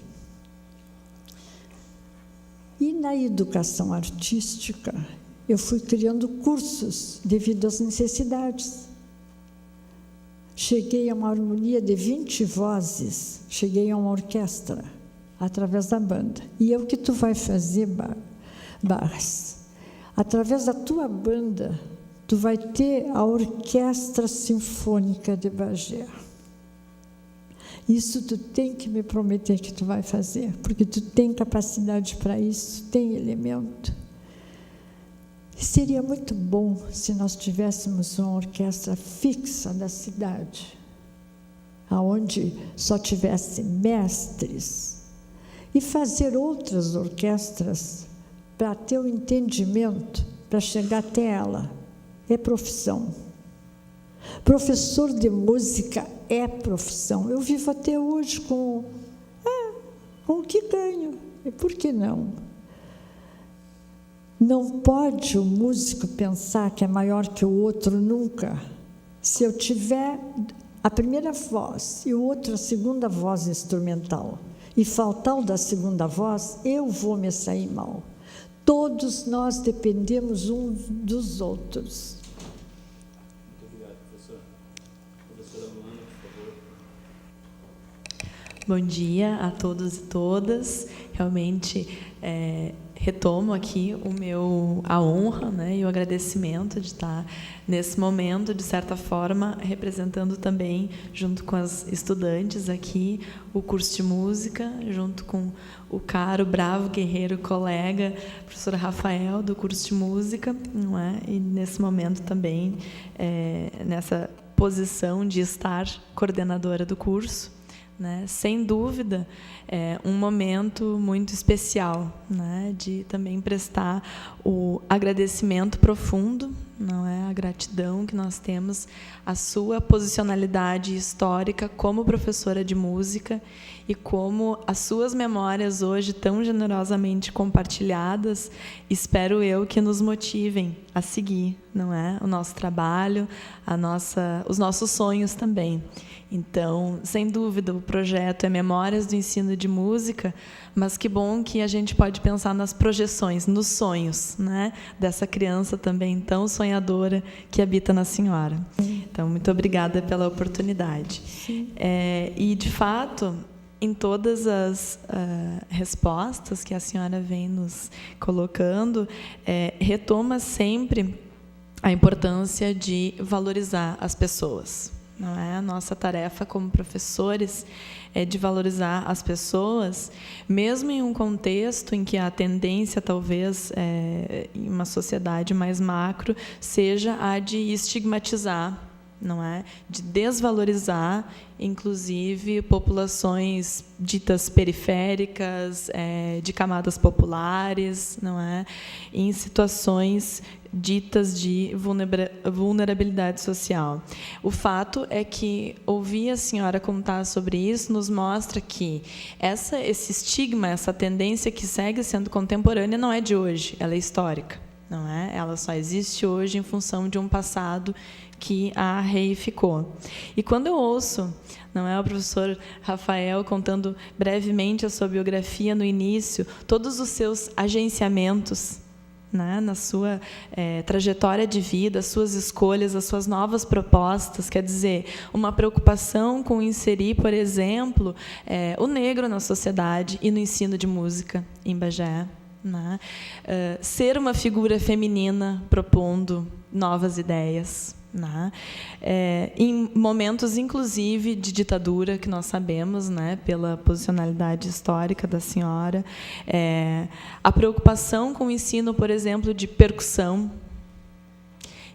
E na educação artística, eu fui criando cursos devido às necessidades. Cheguei a uma harmonia de 20 vozes, cheguei a uma orquestra, através da banda. E é o que tu vai fazer, Barras. Através da tua banda, tu vai ter a Orquestra Sinfônica de Bagé. Isso tu tem que me prometer que tu vai fazer, porque tu tem capacidade para isso, tem elemento. Seria muito bom se nós tivéssemos uma orquestra fixa da cidade, aonde só tivesse mestres, e fazer outras orquestras para ter o entendimento, para chegar até ela. É profissão. Professor de música é profissão. Eu vivo até hoje com o que ganho. E por que não? Não pode o músico pensar que é maior que o outro nunca. Se eu tiver a primeira voz e o outro a segunda voz instrumental, e faltar o da segunda voz, eu vou me sair mal. Todos nós dependemos uns dos outros. Muito obrigado, professor. Professora Luana, por favor. Bom dia a todos e todas. Realmente, retomo aqui a honra, né, e o agradecimento de estar nesse momento, de certa forma, representando também, junto com as estudantes aqui, o curso de música, junto com o caro, bravo, guerreiro, colega, professor Rafael, do curso de música, não é? E nesse momento também, nessa posição de estar coordenadora do curso, né? Sem dúvida, é um momento muito especial, né? De também prestar o agradecimento profundo, não é? A gratidão que nós temos, a sua posicionalidade histórica como professora de música e como as suas memórias hoje tão generosamente compartilhadas, espero eu que nos motivem a seguir, não é? O nosso trabalho, os nossos sonhos também. Então, sem dúvida, o projeto é Memórias do Ensino de Música, mas que bom que a gente pode pensar nas projeções, nos sonhos, né? Dessa criança também tão sonhadora que habita na senhora. Então, muito obrigada pela oportunidade. E, de fato, em todas as respostas que a senhora vem nos colocando, retoma sempre a importância de valorizar as pessoas. Não é? A nossa tarefa como professores é de valorizar as pessoas, mesmo em um contexto em que a tendência, talvez, em uma sociedade mais macro, seja a de estigmatizar, não é? De desvalorizar, inclusive, populações ditas periféricas, de camadas populares, não é? Em situações ditas de vulnerabilidade social. O fato é que ouvir a senhora contar sobre isso nos mostra que esse estigma, essa tendência que segue sendo contemporânea não é de hoje, ela é histórica, não é? Ela só existe hoje em função de um passado que a reificou. E quando eu ouço, não é, o professor Rafael contando brevemente a sua biografia no início, todos os seus agenciamentos, né, na sua trajetória de vida, as suas escolhas, as suas novas propostas, quer dizer, uma preocupação com inserir, por exemplo, o negro na sociedade e no ensino de música em Bagé, né? Ser uma figura feminina propondo novas ideias, né? Em momentos, inclusive, de ditadura, que nós sabemos, né, pela posicionalidade histórica da senhora, a preocupação com o ensino, por exemplo, de percussão.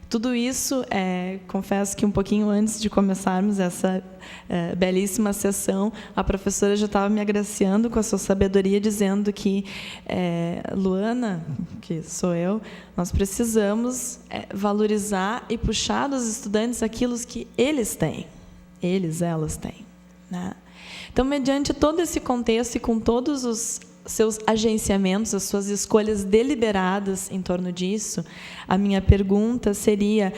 Tudo isso, confesso que um pouquinho antes de começarmos essa belíssima sessão, a professora já estava me agraciando com a sua sabedoria, dizendo que, Luana, que sou eu, nós precisamos valorizar e puxar dos estudantes aquilo que eles têm, elas têm, né? Então, mediante todo esse contexto e com todos os seus agenciamentos, as suas escolhas deliberadas em torno disso, a minha pergunta seria: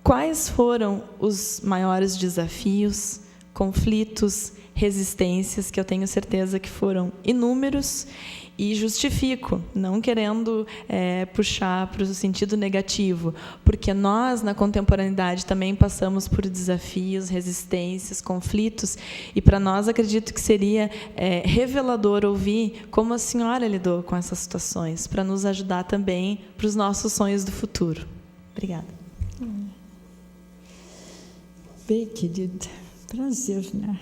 quais foram os maiores desafios, conflitos, resistências, que eu tenho certeza que foram inúmeros, e justifico, não querendo puxar para o sentido negativo, porque nós, na contemporaneidade, também passamos por desafios, resistências, conflitos, e para nós acredito que seria revelador ouvir como a senhora lidou com essas situações, para nos ajudar também para os nossos sonhos do futuro. Obrigada. Bem, querida, prazer, né?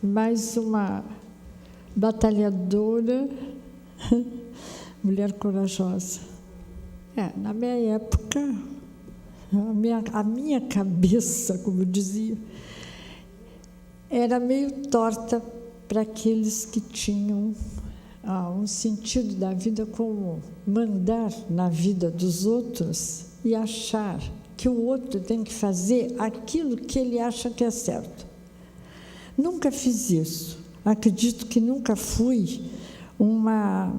Mais uma batalhadora, mulher corajosa. Na minha época, a minha cabeça, como eu dizia, era meio torta para aqueles que tinham um sentido da vida como mandar na vida dos outros e achar que o outro tem que fazer aquilo que ele acha que é certo. Nunca fiz isso. Acredito que nunca fui uma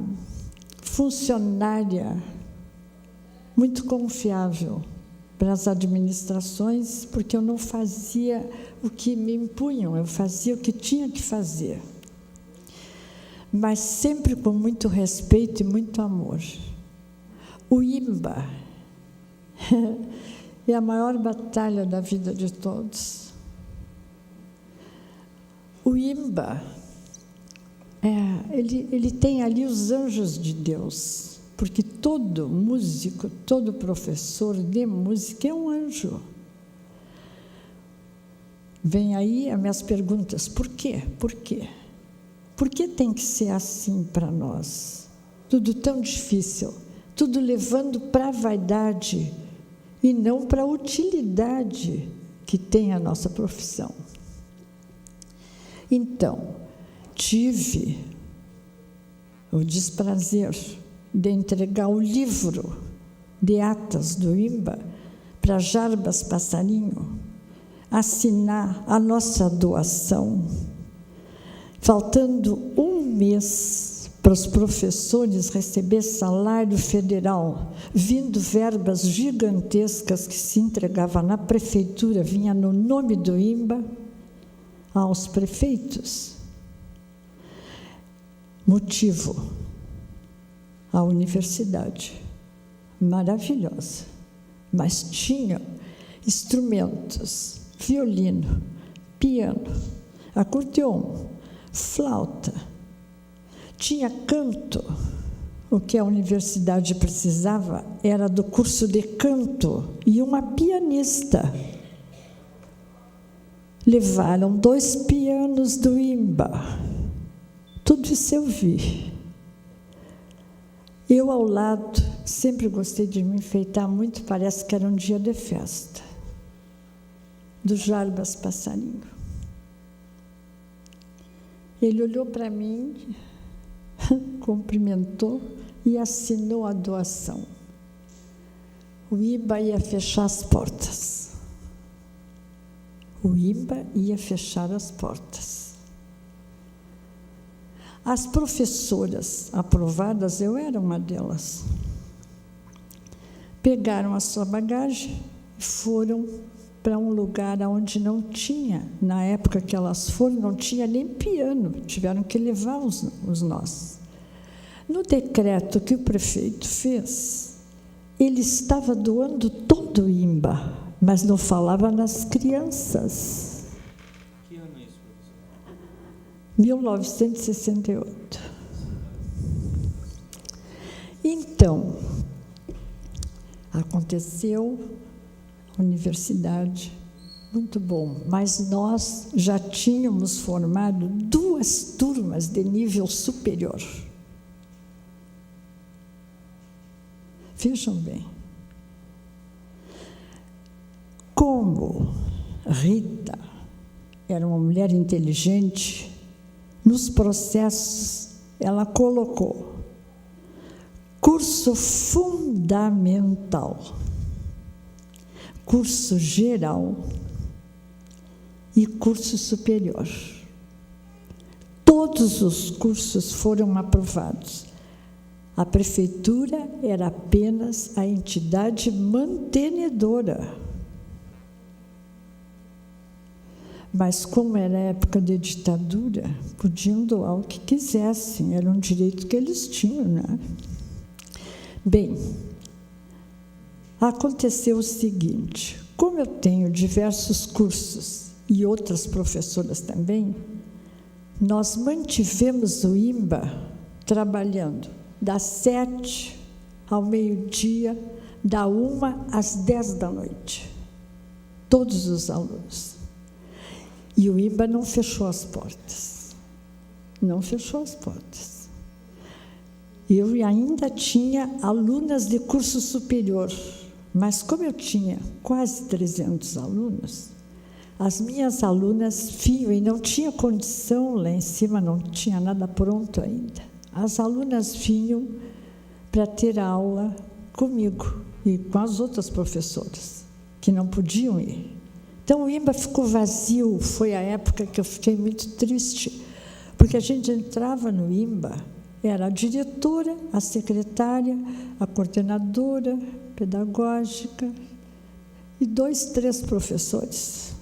funcionária muito confiável para as administrações, porque eu não fazia o que me impunham, eu fazia o que tinha que fazer. Mas sempre com muito respeito e muito amor. O IMBA é a maior batalha da vida de todos. O IMBA, ele tem ali os anjos de Deus, porque todo músico, todo professor de música é um anjo. Vem aí as minhas perguntas: por quê? Por quê? Por que tem que ser assim para nós? Tudo tão difícil, tudo levando para a vaidade e não para a utilidade que tem a nossa profissão. Então, tive o desprazer de entregar o livro de atas do IMBA para Jarbas Passarinho assinar a nossa doação, faltando um mês para os professores receber salário federal, vindo verbas gigantescas que se entregava na prefeitura, vinha no nome do IMBA, aos prefeitos. Motivo: a universidade, maravilhosa, mas tinha instrumentos, violino, piano, acordeon, flauta, tinha canto. O que a universidade precisava era do curso de canto e uma pianista. Levaram 2 pianos do IMBA. Tudo isso eu vi. Eu, ao lado, sempre gostei de me enfeitar muito, parece que era um dia de festa, do Jarbas Passarinho. Ele olhou para mim, cumprimentou e assinou a doação. O IMBA ia fechar as portas. O IMBA ia fechar as portas. As professoras aprovadas, eu era uma delas, pegaram a sua bagagem e foram para um lugar onde não tinha, na época que elas foram, não tinha nem piano, tiveram que levar os nós. No decreto que o prefeito fez, ele estava doando todo o IMBA, mas não falava nas crianças. Que ano é isso, professor? 1968. Então, aconteceu a universidade, muito bom, mas nós já tínhamos formado 2 turmas de nível superior. Vejam bem. Como Rita era uma mulher inteligente, nos processos ela colocou curso fundamental, curso geral e curso superior. Todos os cursos foram aprovados. A prefeitura era apenas a entidade mantenedora. Mas, como era época de ditadura, podiam doar o que quisessem, era um direito que eles tinham, né? Bem, aconteceu o seguinte: como eu tenho diversos cursos e outras professoras também, nós mantivemos o IMBA trabalhando das 7 ao meio-dia, da 1 às 10 da noite, todos os alunos. E o IMBA não fechou as portas. Não fechou as portas. Eu ainda tinha alunas de curso superior, mas como eu tinha quase 300 alunos, as minhas alunas vinham e não tinha condição, lá em cima não tinha nada pronto ainda. As alunas vinham para ter aula comigo e com as outras professoras, que não podiam ir. Então o IMBA ficou vazio, foi a época que eu fiquei muito triste, porque a gente entrava no IMBA, era a diretora, a secretária, a coordenadora pedagógica e 2, 3 professores,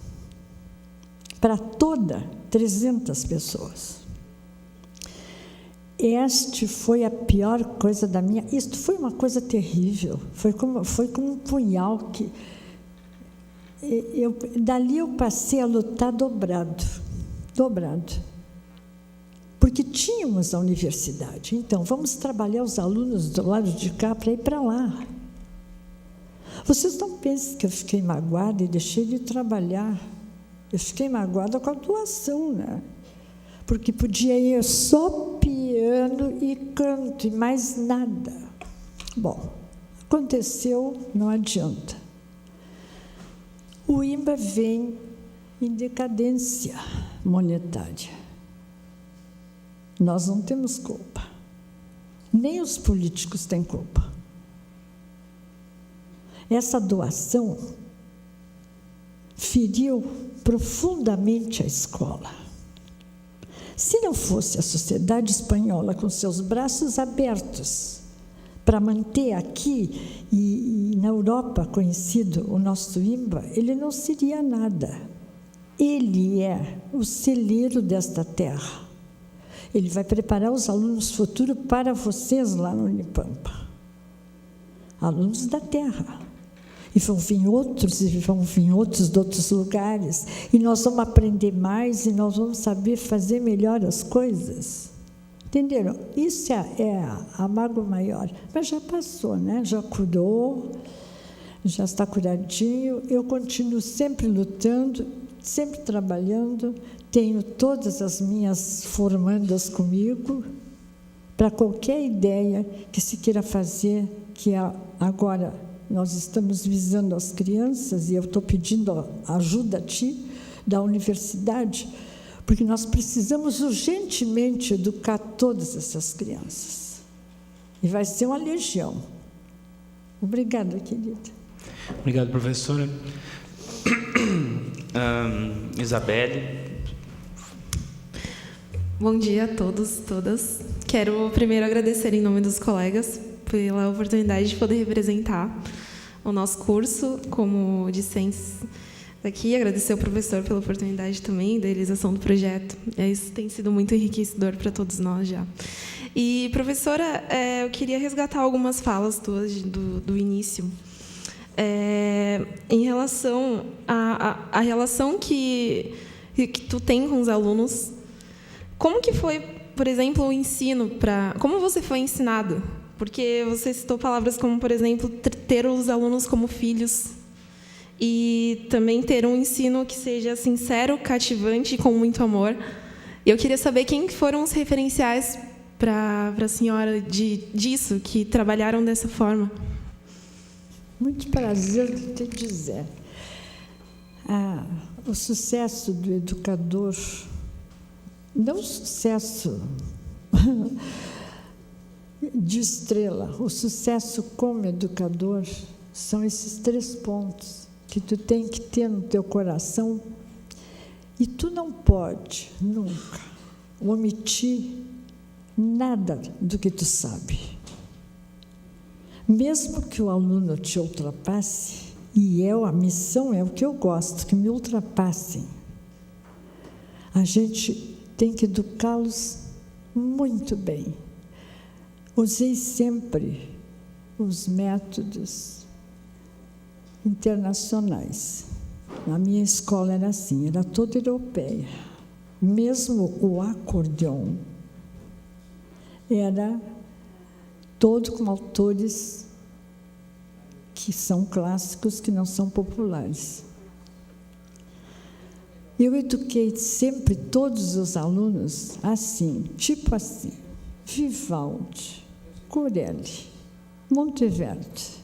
para toda 300 pessoas. Este foi a pior coisa da minha... Isto foi uma coisa terrível, foi como um punhal que... dali eu passei a lutar dobrado. Porque tínhamos a universidade, então vamos trabalhar os alunos do lado de cá para ir para lá. Vocês não pensem que eu fiquei magoada e deixei de trabalhar. Eu fiquei magoada com a doação, né? Porque podia ir só piano e canto e mais nada. Bom, aconteceu, não adianta. O IMBA vem em decadência monetária. Nós não temos culpa. Nem os políticos têm culpa. Essa doação feriu profundamente a escola. Se não fosse a sociedade espanhola com seus braços abertos para manter aqui e na Europa conhecido o nosso IMBA, ele não seria nada. Ele é o celeiro desta terra. Ele vai preparar os alunos futuros para vocês lá no Unipampa. Alunos da terra. E vão vir outros de outros lugares. E nós vamos aprender mais e nós vamos saber fazer melhor as coisas. Entenderam? Isso é a mágoa maior. Mas já passou, né? Já curou, já está curadinho. Eu continuo sempre lutando, sempre trabalhando. Tenho todas as minhas formandas comigo para qualquer ideia que se queira fazer, que agora nós estamos visando as crianças, e eu estou pedindo a ajuda a ti, da universidade, porque nós precisamos urgentemente educar todas essas crianças. E vai ser uma legião. Obrigada, querida. Obrigado, professora. Isabelle. Bom dia a todos e todas. Quero primeiro agradecer em nome dos colegas pela oportunidade de poder representar o nosso curso como discentes daqui. Agradecer ao professor pela oportunidade também da realização do projeto. Isso tem sido muito enriquecedor para todos nós já. E, professora, eu queria resgatar algumas falas tuas do início. Em relação à relação que tu tem com os alunos, como que foi, por exemplo, o ensino como você foi ensinado? Porque você citou palavras como, por exemplo, ter os alunos como filhos e também ter um ensino que seja sincero, cativante e com muito amor. Eu queria saber quem foram os referenciais para a senhora disso, que trabalharam dessa forma. Muito prazer de te dizer. O sucesso do educador, não o sucesso de estrela, o sucesso como educador são esses 3 pontos que tu tem que ter no teu coração, e tu não pode nunca omitir nada do que tu sabe. Mesmo que o aluno te ultrapasse, e a missão é o que eu gosto, que me ultrapassem, a gente tem que educá-los muito bem. Usei sempre os métodos internacionais. Na minha escola era assim, era toda europeia. Mesmo o acordeon era todo com autores que são clássicos, que não são populares. Eu eduquei sempre todos os alunos assim, tipo assim, Vivaldi, Corelli, Monteverdi.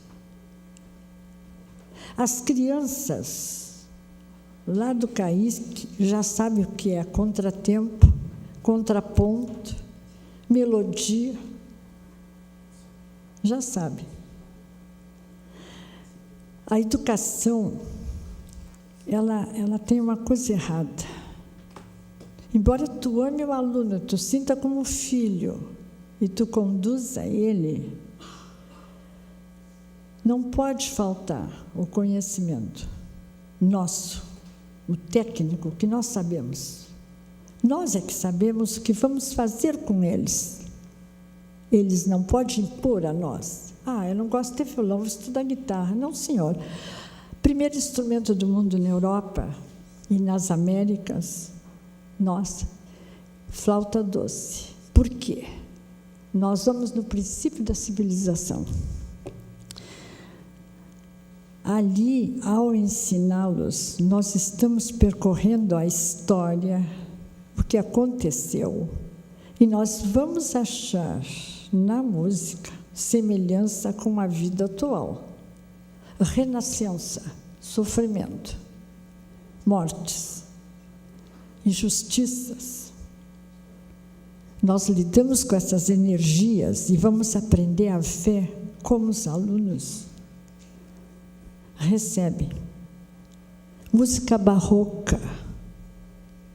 As crianças lá do CAISC já sabem o que é contratempo, contraponto, melodia. Já sabem. A educação, ela tem uma coisa errada. Embora tu ame o aluno, tu sinta como filho e tu conduza ele, não pode faltar o conhecimento nosso, o técnico, que nós sabemos. Nós é que sabemos o que vamos fazer com eles. Eles não podem impor a nós. Eu não gosto de ter violão, vou estudar guitarra. Não, senhor. Primeiro instrumento do mundo na Europa e nas Américas, nossa, flauta doce. Por quê? Nós vamos no princípio da civilização. Ali, ao ensiná-los, nós estamos percorrendo a história, o que aconteceu, e nós vamos achar na música semelhança com a vida atual. Renascença, sofrimento, mortes, injustiças. Nós lidamos com essas energias e vamos aprender a ver como os alunos recebem. Música barroca,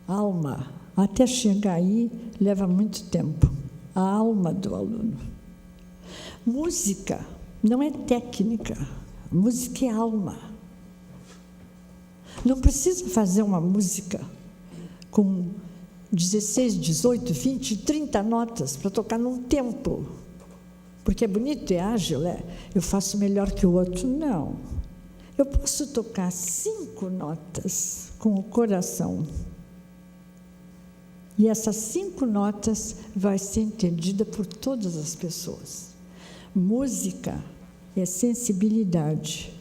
alma, até chegar aí leva muito tempo. A alma do aluno. Música não é técnica, música é alma. Não precisa fazer uma música com 16, 18, 20, 30 notas para tocar num tempo. Porque é bonito, é ágil, eu faço melhor que o outro. Não. Eu posso tocar 5 notas com o coração. E essas 5 notas vai ser entendida por todas as pessoas. Música é sensibilidade.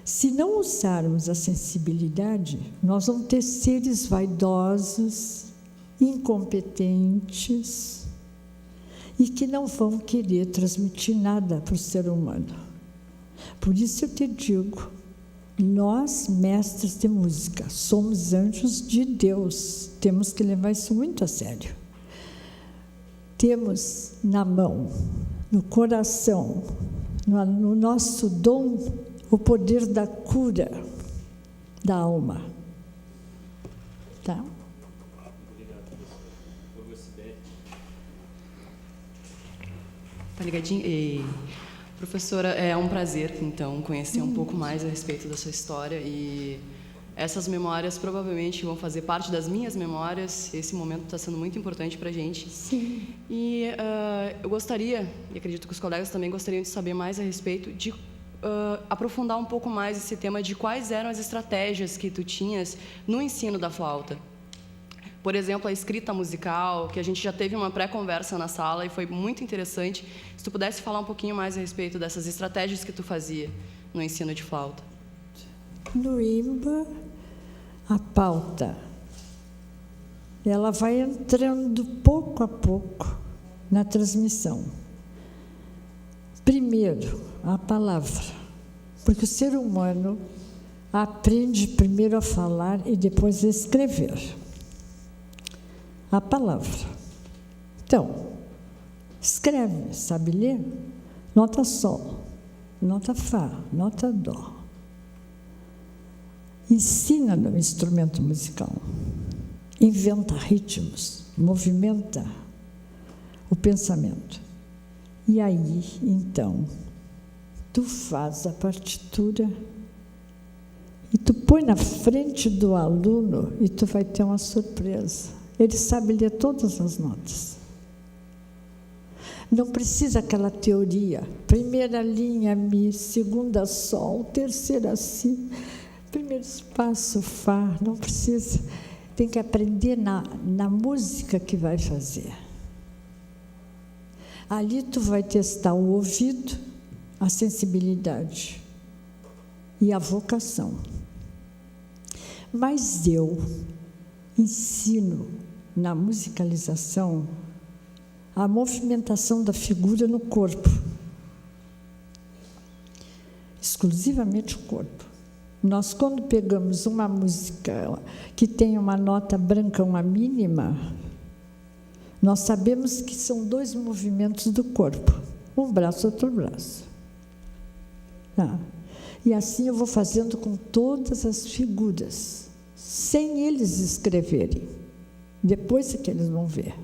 Se não usarmos a sensibilidade, nós vamos ter seres vaidosos, incompetentes e que não vão querer transmitir nada para o ser humano. Por isso eu te digo, nós, mestres de música, somos anjos de Deus. Temos que levar isso muito a sério. Temos na mão, no coração, no nosso dom, o poder da cura da alma. Tá? Tá ligadinho? Professora, é um prazer, então, conhecer um pouco mais a respeito da sua história e essas memórias provavelmente vão fazer parte das minhas memórias. Esse momento está sendo muito importante para a gente. Sim. E eu gostaria, e acredito que os colegas também gostariam de saber mais a respeito de aprofundar um pouco mais esse tema de quais eram as estratégias que tu tinhas no ensino da flauta. Por exemplo, a escrita musical, que a gente já teve uma pré-conversa na sala e foi muito interessante. Se tu pudesse falar um pouquinho mais a respeito dessas estratégias que tu fazia no ensino de flauta. No IMBA, a pauta, ela vai entrando pouco a pouco na transmissão. Primeiro, a palavra, porque o ser humano aprende primeiro a falar e depois a escrever. A palavra. Então, escreve, sabe ler? Nota Sol, nota Fá, nota Dó. Ensina no instrumento musical. Inventa ritmos, movimenta o pensamento. E aí, então, tu faz a partitura e tu põe na frente do aluno e tu vai ter uma surpresa. Ele sabe ler todas as notas. Não precisa aquela teoria. Primeira linha, Mi, segunda, Sol, terceira, Si, primeiro espaço, Fá. Não precisa. Tem que aprender na música que vai fazer. Ali tu vai testar o ouvido, a sensibilidade e a vocação. Mas eu ensino na musicalização a movimentação da figura no corpo. Exclusivamente o corpo. Nós, quando pegamos uma música que tem uma nota branca, uma mínima, nós sabemos que são 2 movimentos do corpo, um braço, outro braço. Tá? E assim eu vou fazendo com todas as figuras, sem eles escreverem. Depois é que eles vão ver.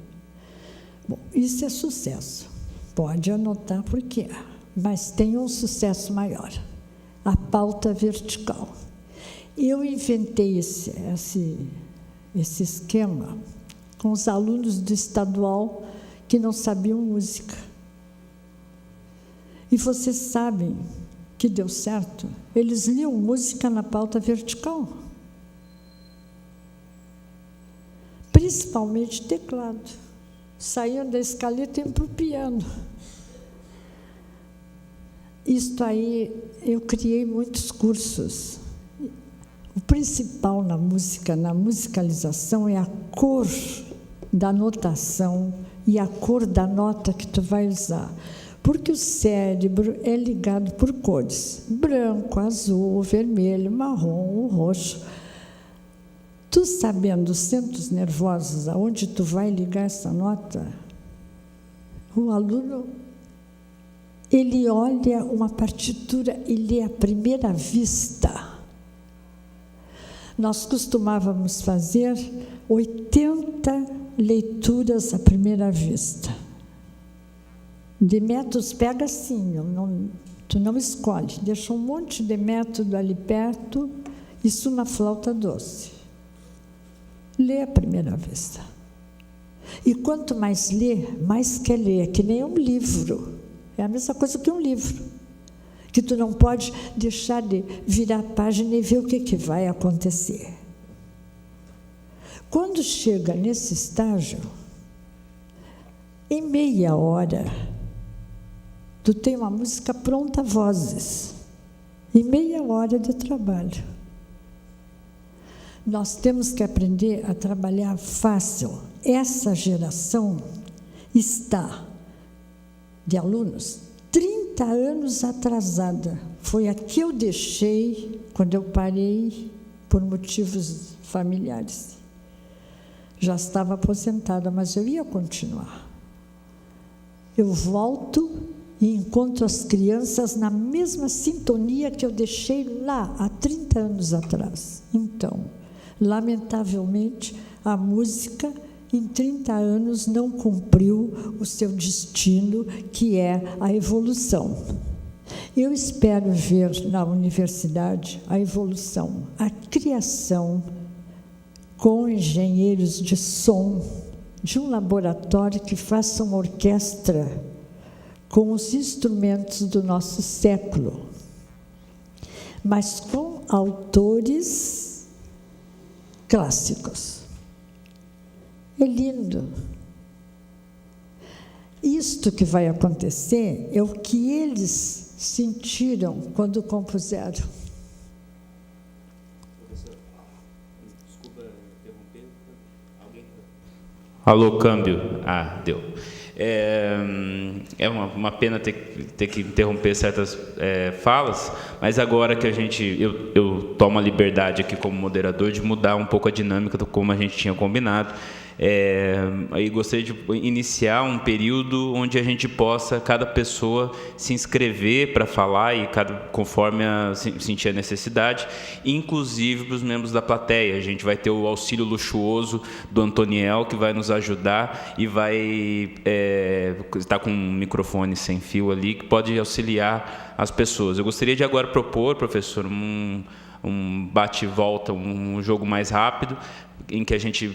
Bom, isso é sucesso. Pode anotar por quê, mas tem um sucesso maior. A pauta vertical. Eu inventei esse esquema com os alunos do estadual que não sabiam música. E vocês sabem que deu certo? Eles liam música na pauta vertical. Principalmente teclado. Saíam da escaleta e iam para o piano. Isto aí, eu criei muitos cursos. O principal na música, na musicalização, é a cor da notação e a cor da nota que tu vai usar. Porque o cérebro é ligado por cores. Branco, azul, vermelho, marrom, roxo. Tu sabendo os centros nervosos, aonde tu vai ligar essa nota, o aluno, ele olha uma partitura e lê à primeira vista. Nós costumávamos fazer 80 leituras à primeira vista. De métodos, pega assim, tu não escolhe, deixa um monte de método ali perto, isso na flauta doce. Lê à primeira vista. E quanto mais lê, mais quer ler, que nem um livro. É a mesma coisa que um livro, que tu não pode deixar de virar a página e ver o que vai acontecer. Quando chega nesse estágio, em meia hora, tu tem uma música pronta, vozes, em meia hora de trabalho. Nós temos que aprender a trabalhar fácil. Essa geração está de alunos 30 anos atrasada. Foi a que eu deixei quando eu parei por motivos familiares. Já estava aposentada, mas eu ia continuar. Eu volto e encontro as crianças na mesma sintonia que eu deixei lá, há 30 anos atrás. Então, lamentavelmente, a música, em 30 anos, não cumpriu o seu destino, que é a evolução. Eu espero ver na universidade a evolução, a criação com engenheiros de som, de um laboratório que faça uma orquestra com os instrumentos do nosso século, mas com autores clássicos. É lindo. Isto que vai acontecer é o que eles sentiram quando compuseram. Professor, desculpa interromper. Alô, câmbio. Ah, deu. É uma pena ter que interromper certas falas, mas agora que eu tomo a liberdade aqui como moderador de mudar um pouco a dinâmica do como a gente tinha combinado. Aí gostaria de iniciar um período onde a gente possa, cada pessoa, se inscrever para falar, e conforme sentir a necessidade, inclusive para os membros da plateia. A gente vai ter o auxílio luxuoso do Antoniel, que vai nos ajudar e vai estar com um microfone sem fio ali, que pode auxiliar as pessoas. Eu gostaria de agora propor, professor, um bate e volta, um jogo mais rápido, em que a gente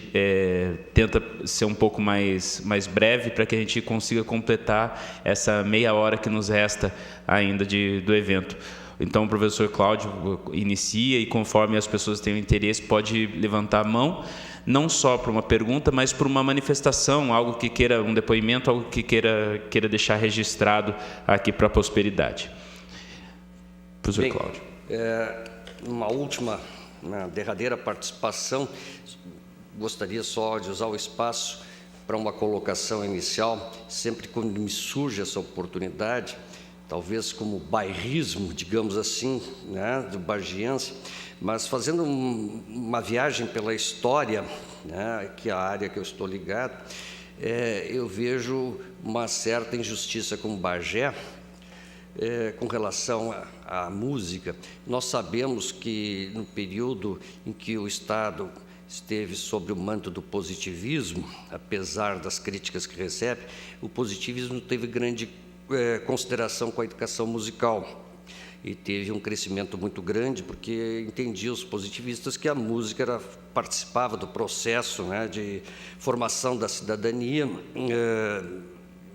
tenta ser um pouco mais breve, para que a gente consiga completar essa meia hora que nos resta ainda do evento. Então, o professor Cláudio inicia, e conforme as pessoas tenham interesse, pode levantar a mão, não só para uma pergunta, mas para uma manifestação, algo que queira, um depoimento, algo que queira deixar registrado aqui para a prosperidade. Professor Cláudio. Na derradeira participação, gostaria só de usar o espaço para uma colocação inicial. Sempre quando me surge essa oportunidade, talvez como bairrismo, digamos assim, né, do bagiense, mas fazendo uma viagem pela história, né, que é a área que eu estou ligado, eu vejo uma certa injustiça com Bagé, com relação à música. Nós sabemos que no período em que o Estado esteve sob o manto do positivismo, apesar das críticas que recebe, o positivismo teve grande consideração com a educação musical e teve um crescimento muito grande, porque entendiam os positivistas que a música participava do processo, né, de formação da cidadania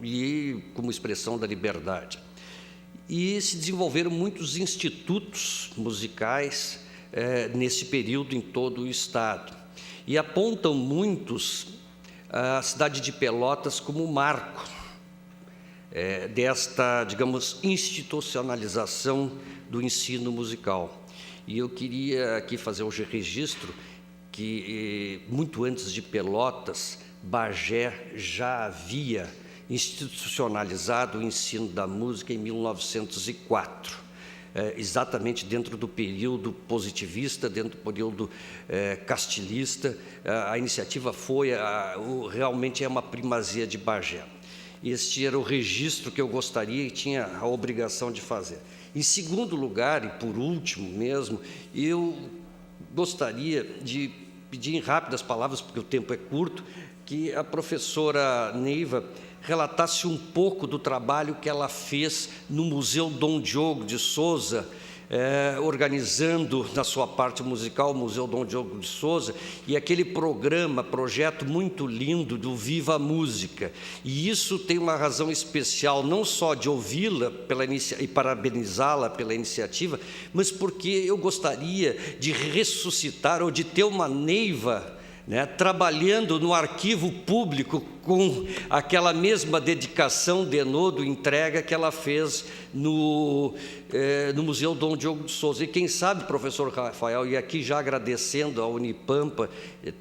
e como expressão da liberdade. E se desenvolveram muitos institutos musicais nesse período em todo o Estado. E apontam muitos a cidade de Pelotas como marco desta, digamos, institucionalização do ensino musical. E eu queria aqui fazer um registro que, muito antes de Pelotas, Bagé já havia institucionalizado o ensino da música em 1904, exatamente dentro do período positivista, dentro do período castilhista. A iniciativa foi, realmente é uma primazia de Bagé. Este era o registro que eu gostaria e tinha a obrigação de fazer. Em segundo lugar, e por último mesmo, eu gostaria de pedir em rápidas palavras, porque o tempo é curto, que a professora Neiva relatasse um pouco do trabalho que ela fez no Museu Dom Diogo de Souza, organizando na sua parte musical o Museu Dom Diogo de Souza, e aquele projeto muito lindo do Viva a Música. E isso tem uma razão especial, não só de ouvi-la e parabenizá-la pela iniciativa, mas porque eu gostaria de ressuscitar ou de ter uma Neiva, né, trabalhando no arquivo público com aquela mesma dedicação, denodo, entrega que ela fez no Museu Dom Diogo de Souza. E quem sabe, professor Rafael, e aqui já agradecendo à Unipampa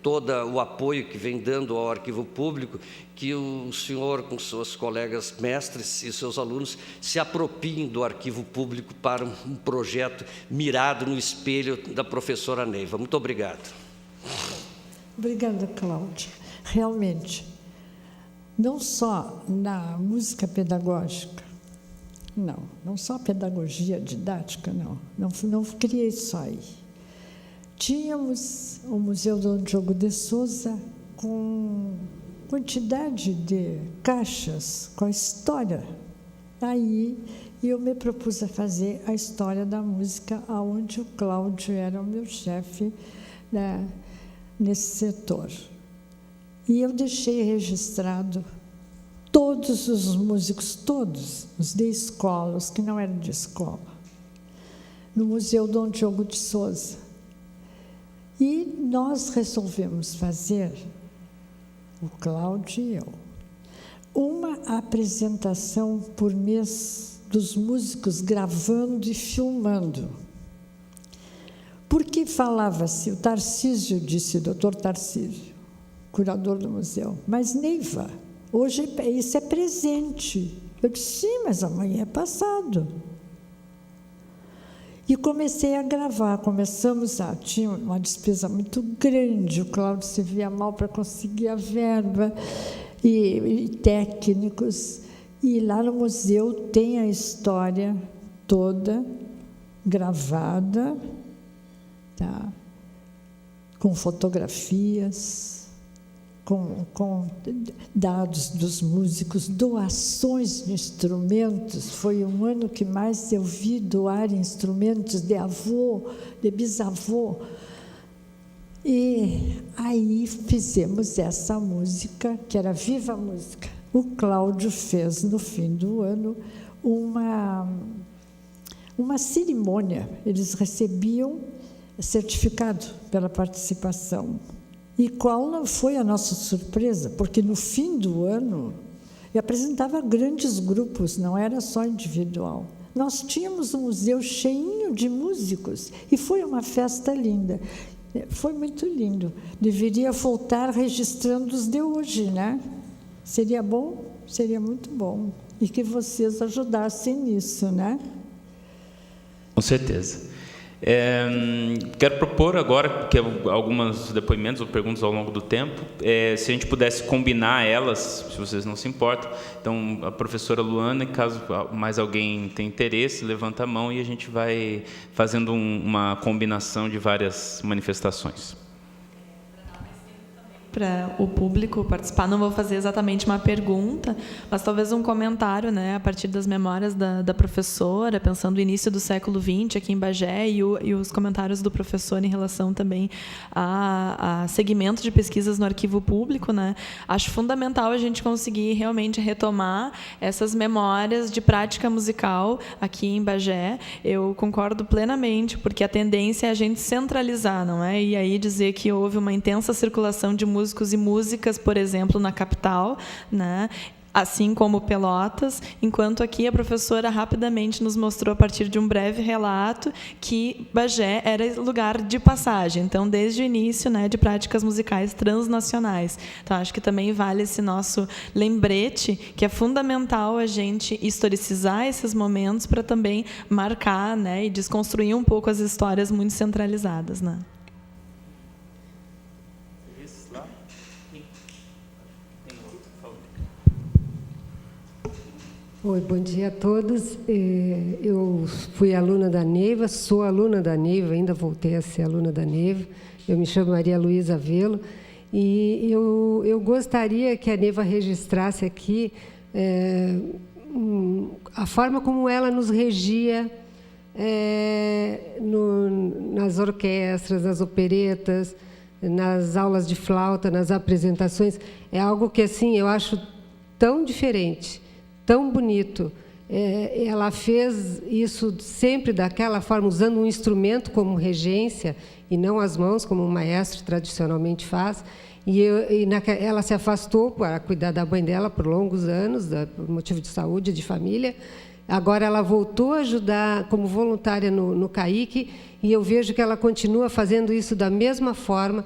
todo o apoio que vem dando ao arquivo público, que o senhor, com seus colegas mestres e seus alunos, se apropriem do arquivo público para um projeto mirado no espelho da professora Neiva. Muito obrigado. Obrigada, Cláudia. Realmente, não só na música pedagógica, não só a pedagogia didática, não criei só aí. Tínhamos o Museu Dom Diogo de Souza com quantidade de caixas com a história. Aí eu me propus a fazer a história da música, onde o Cláudio era o meu chefe, né, nesse setor. E eu deixei registrado todos os músicos, todos, os de escola, os que não eram de escola, no Museu Dom Diogo de Souza. E nós resolvemos fazer, o Cláudio e eu, uma apresentação por mês dos músicos gravando e filmando. Porque falava-se, o Tarcísio disse, doutor Tarcísio, curador do museu, mas Neiva, hoje isso é presente. Eu disse, sim, mas amanhã é passado. E comecei a gravar, tinha uma despesa muito grande, o Cláudio se via mal para conseguir a verba, e técnicos, e lá no museu tem a história toda gravada, tá? Com fotografias, com dados dos músicos, doações de instrumentos. Foi um ano que mais eu vi doar instrumentos de avô, de bisavô. E aí fizemos essa música, que era Viva a Música. O Cláudio fez, no fim do ano, uma cerimônia. Eles recebiam certificado pela participação. E qual não foi a nossa surpresa? Porque no fim do ano eu apresentava grandes grupos, não era só individual. Nós tínhamos um museu cheinho de músicos e foi uma festa linda. Foi muito lindo. Deveria voltar registrando os de hoje, né? Seria bom? Seria muito bom. E que vocês ajudassem nisso, né? Com certeza. Quero propor agora que alguns depoimentos ou perguntas ao longo do tempo, se a gente pudesse combinar elas, se vocês não se importam. Então, a professora Luana, caso mais alguém tenha interesse, levanta a mão e a gente vai fazendo uma combinação de várias manifestações. Para o público participar, não vou fazer exatamente uma pergunta, mas talvez um comentário, né, a partir das memórias da professora, pensando no início do século XX aqui em Bagé e os comentários do professor em relação também a segmento de pesquisas no arquivo público, né? Acho fundamental a gente conseguir realmente retomar essas memórias de prática musical aqui em Bagé. Eu concordo plenamente, porque a tendência é a gente centralizar, não é? E aí dizer que houve uma intensa circulação de músicos e músicas, por exemplo, na capital, né? Assim como Pelotas, enquanto aqui a professora rapidamente nos mostrou, a partir de um breve relato, que Bagé era lugar de passagem, então, desde o início, né, de práticas musicais transnacionais. Então, acho que também vale esse nosso lembrete, que é fundamental a gente historicizar esses momentos para também marcar, né, e desconstruir um pouco as histórias muito centralizadas, né? Oi, bom dia a todos. Eu fui aluna da Neiva, sou aluna da Neiva, ainda voltei a ser aluna da Neiva. Eu me chamo Maria Luísa Velo e eu gostaria que a Neiva registrasse aqui a forma como ela nos regia nas orquestras, nas operetas, nas aulas de flauta, nas apresentações. É algo que, assim, eu acho tão diferente, tão bonito. Ela fez isso sempre daquela forma, usando um instrumento como regência e não as mãos, como o maestro tradicionalmente faz. Ela se afastou para cuidar da mãe dela por longos anos, por motivo de saúde, de família. Agora ela voltou a ajudar como voluntária no CAIC, e eu vejo que ela continua fazendo isso da mesma forma,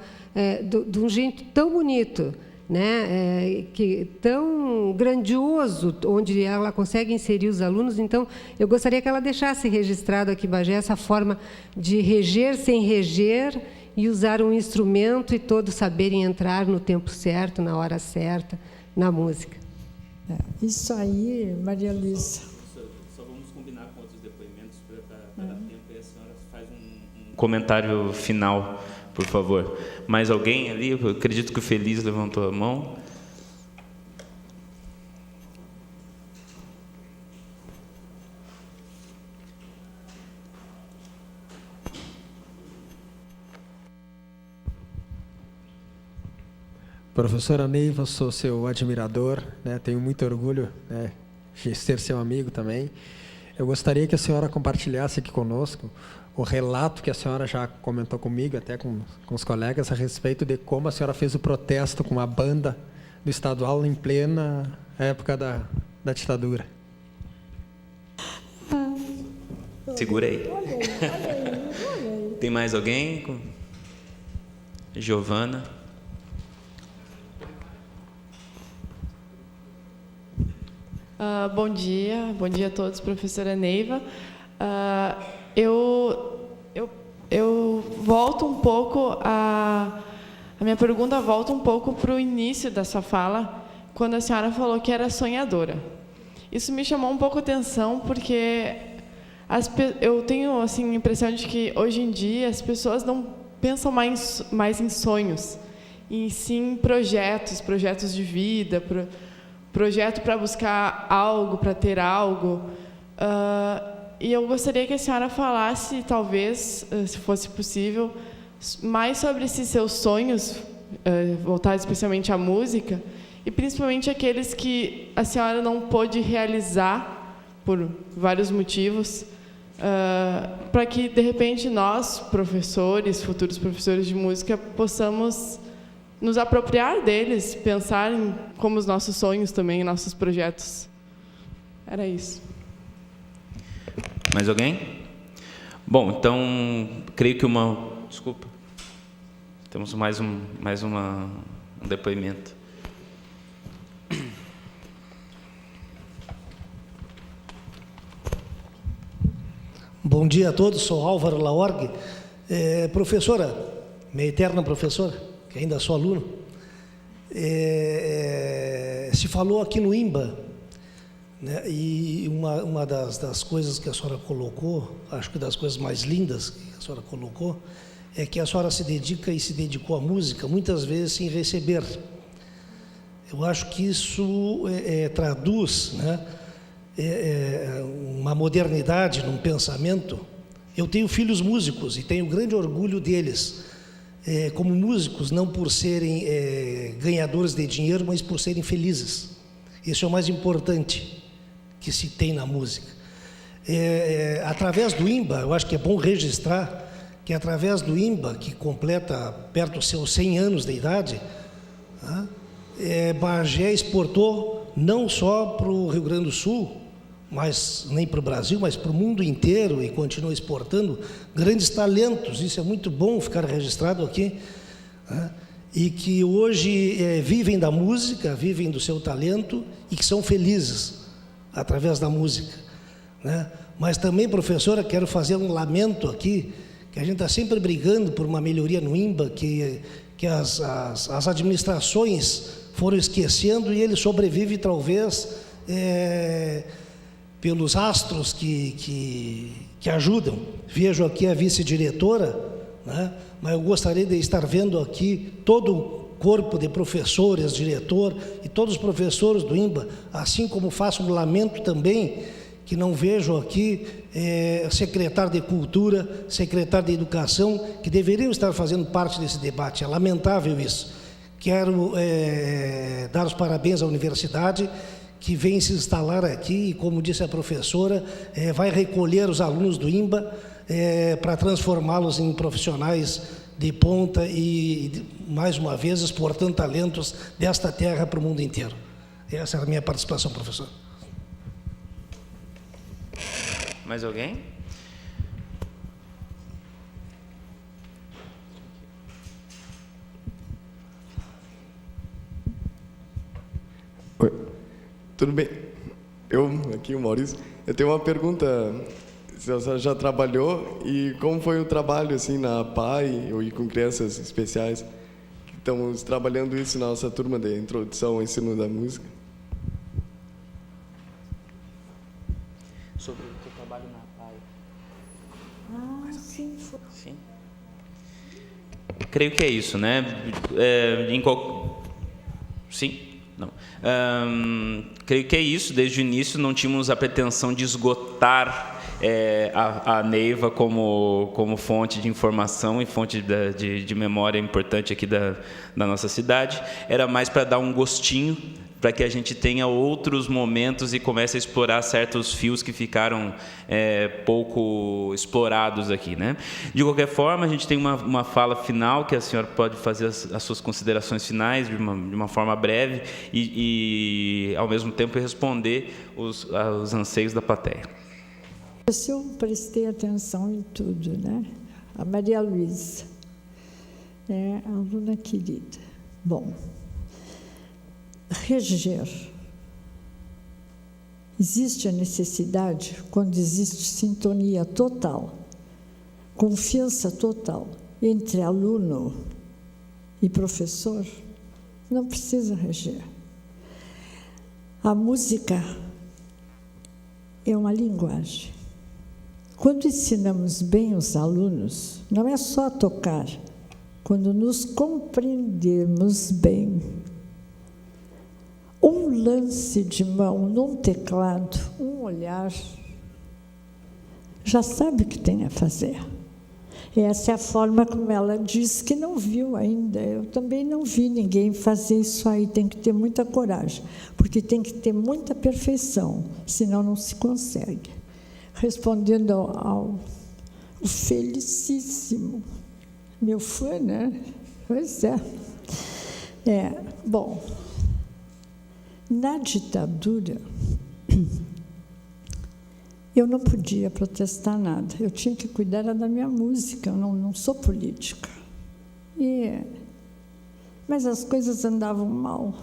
de um jeito tão bonito, né? Tão grandioso, onde ela consegue inserir os alunos. Então, eu gostaria que ela deixasse registrado aqui em Bagé essa forma de reger sem reger e usar um instrumento e todos saberem entrar no tempo certo, na hora certa, na música. Isso aí, Maria Luísa. Só vamos combinar com outros depoimentos para dar tempo, e a senhora faz um comentário final, por favor. Mais alguém ali? Eu acredito que o Feliz levantou a mão. Professora Neiva, sou seu admirador, né? Tenho muito orgulho, né, de ser seu amigo também. Eu gostaria que a senhora compartilhasse aqui conosco o relato que a senhora já comentou comigo, até com os colegas, a respeito de como a senhora fez o protesto com a banda do estadual em plena época da ditadura. Segura aí. Tem mais alguém? Giovana. Bom dia a todos, professora Neiva. Eu volto um pouco a minha pergunta volta um pouco para o início da sua fala, quando a senhora falou que era sonhadora. Isso me chamou um pouco a atenção, porque eu tenho assim a impressão de que hoje em dia as pessoas não pensam mais em sonhos, e sim projetos de vida, projeto para buscar algo, para ter algo. E eu gostaria que a senhora falasse, talvez, se fosse possível, mais sobre esses seus sonhos, voltados especialmente à música, e principalmente aqueles que a senhora não pôde realizar por vários motivos, para que, de repente, nós, professores, futuros professores de música, possamos nos apropriar deles, pensar em como os nossos sonhos também, nossos projetos. Era isso. Mais alguém? Bom, então, creio que Desculpa. Temos mais um depoimento. Bom dia a todos, sou Álvaro Laorgue. Professora, minha eterna professora, que ainda sou aluno, se falou aqui no IMBA, né, e uma das coisas que a senhora colocou, acho que das coisas mais lindas que a senhora colocou, é que a senhora se dedica e se dedicou à música, muitas vezes sem receber. Eu acho que isso traduz, né, uma modernidade num pensamento. Eu tenho filhos músicos e tenho grande orgulho deles, como músicos, não por serem ganhadores de dinheiro, mas por serem felizes. Isso é o mais importante que se tem na música. Através do IMBA, eu acho que é bom registrar que através do IMBA, que completa perto dos seus 100 anos de idade, né, Bagé exportou não só para o Rio Grande do Sul, mas nem para o Brasil, mas para o mundo inteiro, e continua exportando grandes talentos. Isso é muito bom ficar registrado aqui, né? E que hoje vivem da música, vivem do seu talento e que são felizes através da música, né? Mas também, professora, quero fazer um lamento aqui, que a gente está sempre brigando por uma melhoria no IMBA, que as administrações foram esquecendo, e ele sobrevive talvez pelos astros que ajudam. Vejo aqui a vice-diretora, né? Mas eu gostaria de estar vendo aqui todo o corpo de professores, diretor e todos os professores do IMBA, assim como faço um lamento também que não vejo aqui secretário de Cultura, secretário de Educação, que deveriam estar fazendo parte desse debate. É lamentável isso. Quero dar os parabéns à universidade, que vem se instalar aqui e, como disse a professora, vai recolher os alunos do IMBA para transformá-los em profissionais de ponta e, mais uma vez, exportando talentos desta terra para o mundo inteiro. Essa era a minha participação, professor. Mais alguém? Oi, tudo bem? Aqui o Maurício, eu tenho uma pergunta. Você já trabalhou e como foi o trabalho assim na PAI ou com crianças especiais? Estamos trabalhando isso na nossa turma de introdução ao ensino da música. Sobre o teu trabalho na PAI. Sim. Sim. Creio que é isso, né? Sim? Não. Creio que é isso. Desde o início não tínhamos a pretensão de esgotar a Neiva como fonte de informação e fonte de memória importante aqui da nossa cidade. Era mais para dar um gostinho, para que a gente tenha outros momentos e comece a explorar certos fios que ficaram pouco explorados aqui, né? De qualquer forma, a gente tem uma fala final, que a senhora pode fazer as suas considerações finais de uma forma breve e ao mesmo tempo, responder os anseios da plateia. Eu prestei atenção em tudo, né? A Maria Luísa, aluna querida. Bom, reger. Existe a necessidade, quando existe sintonia total, confiança total entre aluno e professor, não precisa reger. A música é uma linguagem. Quando ensinamos bem os alunos, não é só tocar. Quando nos compreendermos bem, um lance de mão num teclado, um olhar, já sabe o que tem a fazer. Essa é a forma como ela diz que não viu ainda. Eu também não vi ninguém fazer isso aí. Tem que ter muita coragem, porque tem que ter muita perfeição, senão não se consegue. Respondendo ao felicíssimo, meu fã, né? Pois é. Bom, na ditadura, eu não podia protestar nada. Eu tinha que cuidar da minha música, eu não sou política. Mas as coisas andavam mal.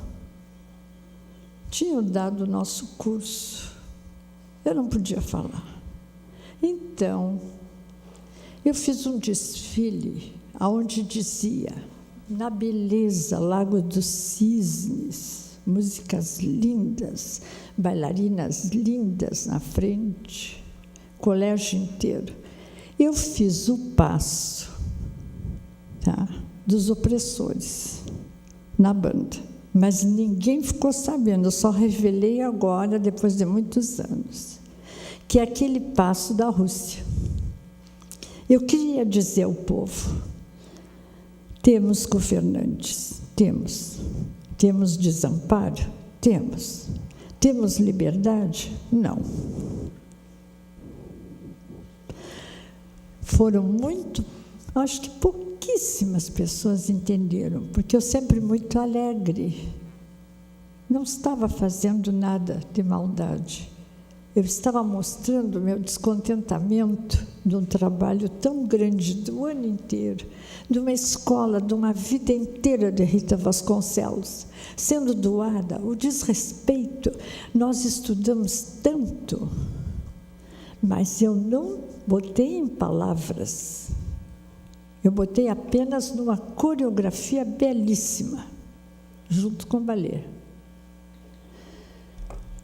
Tinham dado o nosso curso. Eu não podia falar. Então, eu fiz um desfile onde dizia, na beleza, Lago dos Cisnes, músicas lindas, bailarinas lindas na frente, colégio inteiro. Eu fiz o passo, tá, dos opressores na banda, mas ninguém ficou sabendo, eu só revelei agora, depois de muitos anos, que é aquele passo da Rússia. Eu queria dizer ao povo, temos governantes, temos desamparo, temos liberdade? Não. Foram muito, acho que pouquíssimas pessoas entenderam, porque eu sempre muito alegre. Não estava fazendo nada de maldade. Eu estava mostrando o meu descontentamento de um trabalho tão grande do ano inteiro, de uma escola, de uma vida inteira de Rita Vasconcelos, sendo doada, o desrespeito. Nós estudamos tanto, mas eu não botei em palavras, eu botei apenas numa coreografia belíssima, junto com o balé.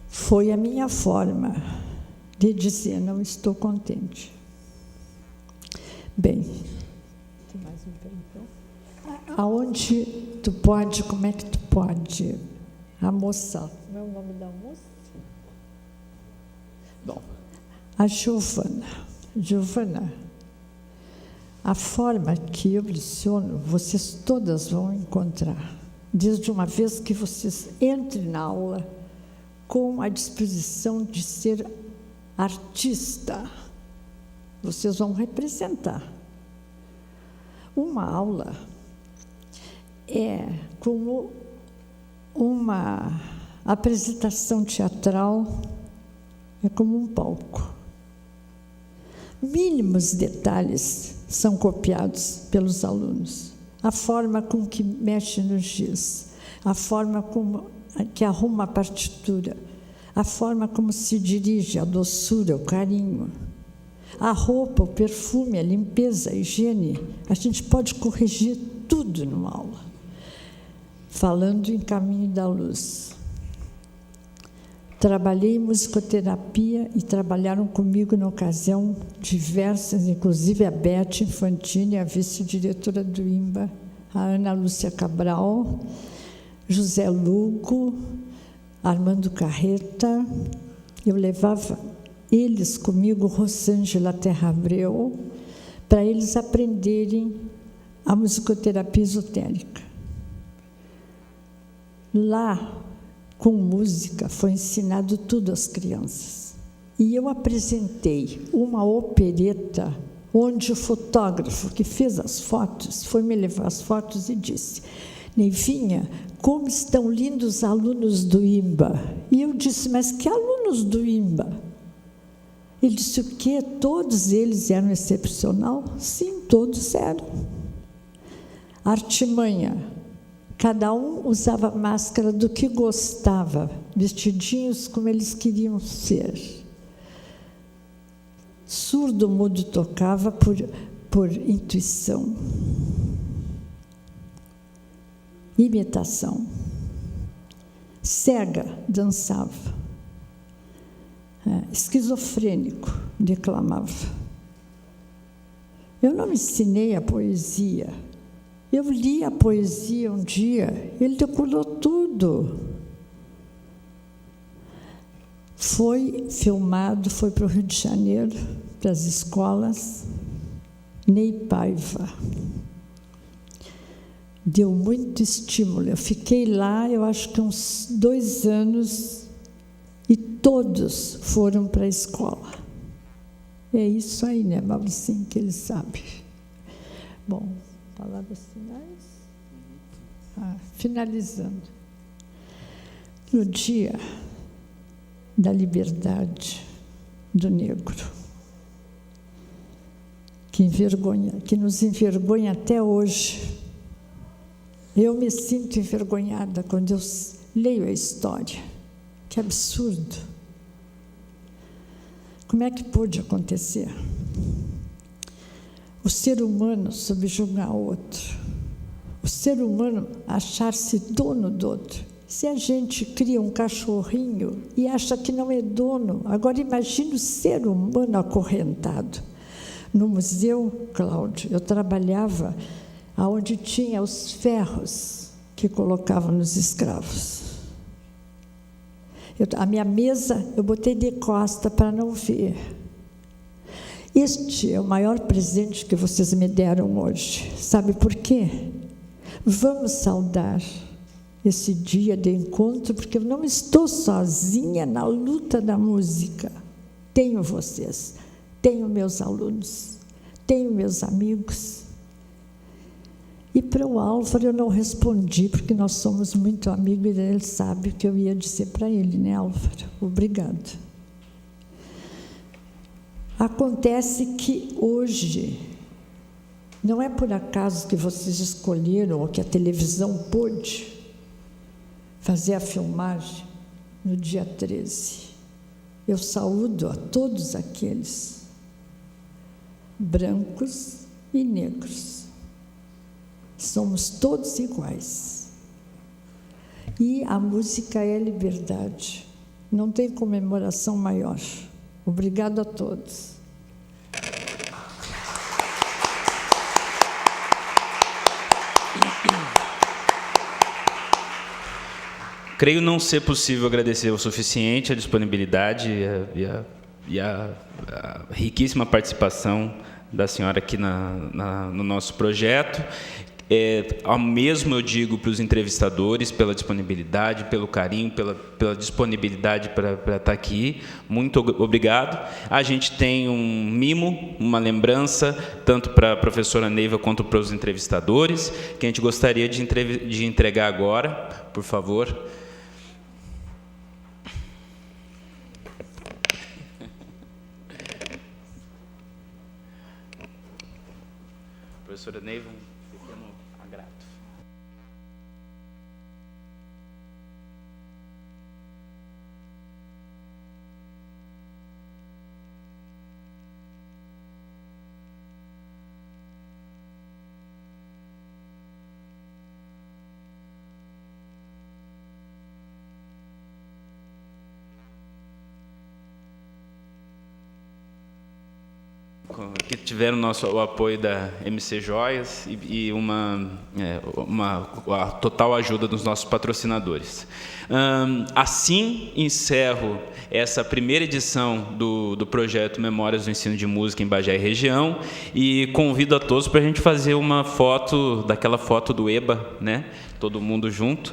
Foi a minha forma de dizer, não estou contente. Bem, tem mais uma pergunta? Aonde tu pode, como é que tu pode? A moça, não é o nome da moça? Bom, a Giovana, a forma que eu leciono, vocês todas vão encontrar, desde uma vez que vocês entrem na aula, com a disposição de ser artista. Vocês vão representar. Uma aula é como uma apresentação teatral, é como um palco. Mínimos detalhes são copiados pelos alunos. A forma com que mexe no giz, a forma como que arruma a partitura, a forma como se dirige, a doçura, o carinho, a roupa, o perfume, a limpeza, a higiene. A gente pode corrigir tudo numa aula, falando em Caminho da Luz. Trabalhei em musicoterapia e trabalharam comigo na ocasião diversas, inclusive a Beth Infantini, a vice-diretora do IMBA, a Ana Lúcia Cabral, José Lugo, Armando Carreta. Eu levava eles comigo, Rosângela Terra Abreu, para eles aprenderem a musicoterapia esotérica. Lá, com música, foi ensinado tudo às crianças. E eu apresentei uma opereta onde o fotógrafo que fez as fotos foi me levar as fotos e disse: Neivinha, como estão lindos os alunos do IMBA. E eu disse, mas que alunos do IMBA? Ele disse, o quê? Todos eles eram excepcional? Sim, todos eram. Artimanha, cada um usava máscara do que gostava, vestidinhos como eles queriam ser. Surdo mudo tocava por intuição. Imitação. Cega dançava. Esquizofrênico declamava. Eu não ensinei a poesia. Eu li a poesia um dia, ele decorou tudo. Foi filmado, foi para o Rio de Janeiro, para as escolas. Ney Paiva. Deu muito estímulo. Eu fiquei lá, eu acho que uns 2 anos, e todos foram para a escola. É isso aí, né, Mauricinho, que ele sabe. Bom, palavras finais? Finalizando. No dia da liberdade do negro, que nos envergonha até hoje. Eu me sinto envergonhada quando eu leio a história. Que absurdo. Como é que pôde acontecer? O ser humano subjugar outro. O ser humano achar-se dono do outro. Se a gente cria um cachorrinho e acha que não é dono, agora imagine o ser humano acorrentado. No museu, Cláudio, eu trabalhava onde tinha os ferros que colocavam nos escravos. A minha mesa eu botei de costa para não ver. Este é o maior presente que vocês me deram hoje. Sabe por quê? Vamos saudar esse dia de encontro, porque eu não estou sozinha na luta da música. Tenho vocês, tenho meus alunos, tenho meus amigos. E para o Álvaro eu não respondi, porque nós somos muito amigos e ele sabe o que eu ia dizer para ele, né, Álvaro? Obrigado. Acontece que hoje, não é por acaso que vocês escolheram, ou que a televisão pôde fazer a filmagem no dia 13. Eu saúdo a todos aqueles, brancos e negros. Somos todos iguais. E a música é liberdade. Não tem comemoração maior. Obrigado a todos. Creio não ser possível agradecer o suficiente a disponibilidade e a riquíssima participação da senhora aqui no nosso projeto. Ao mesmo eu digo para os entrevistadores, pela disponibilidade, pelo carinho, pela disponibilidade para estar aqui. Muito obrigado. A gente tem um mimo, uma lembrança, tanto para a professora Neiva quanto para os entrevistadores, que a gente gostaria de entregar agora, por favor. Professora Neiva, pequeno agrado. Que tiveram o apoio da MC Joias e a total ajuda dos nossos patrocinadores. Assim encerro essa primeira edição do projeto Memórias do Ensino de Música em Bagé e Região e convido a todos para a gente fazer uma foto, daquela foto do EBA, né? Todo mundo junto,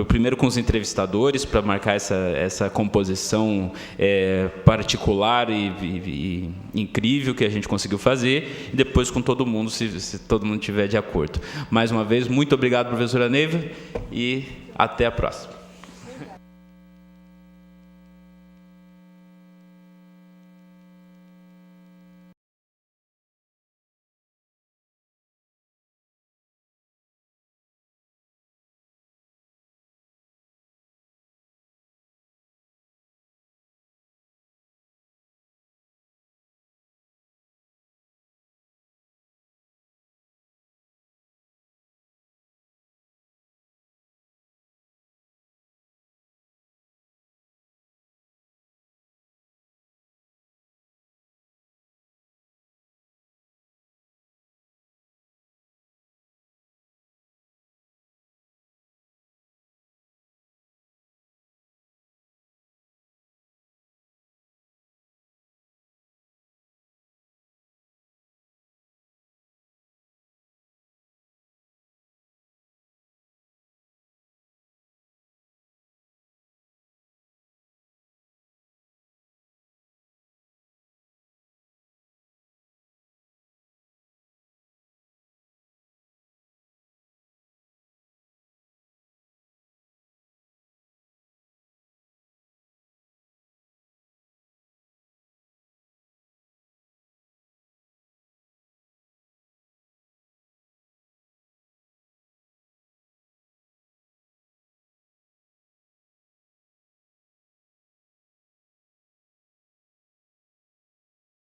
primeiro com os entrevistadores, para marcar essa composição particular e incrível que a gente conseguiu fazer, e depois com todo mundo, se todo mundo estiver de acordo. Mais uma vez, muito obrigado, professora Neiva, e até a próxima.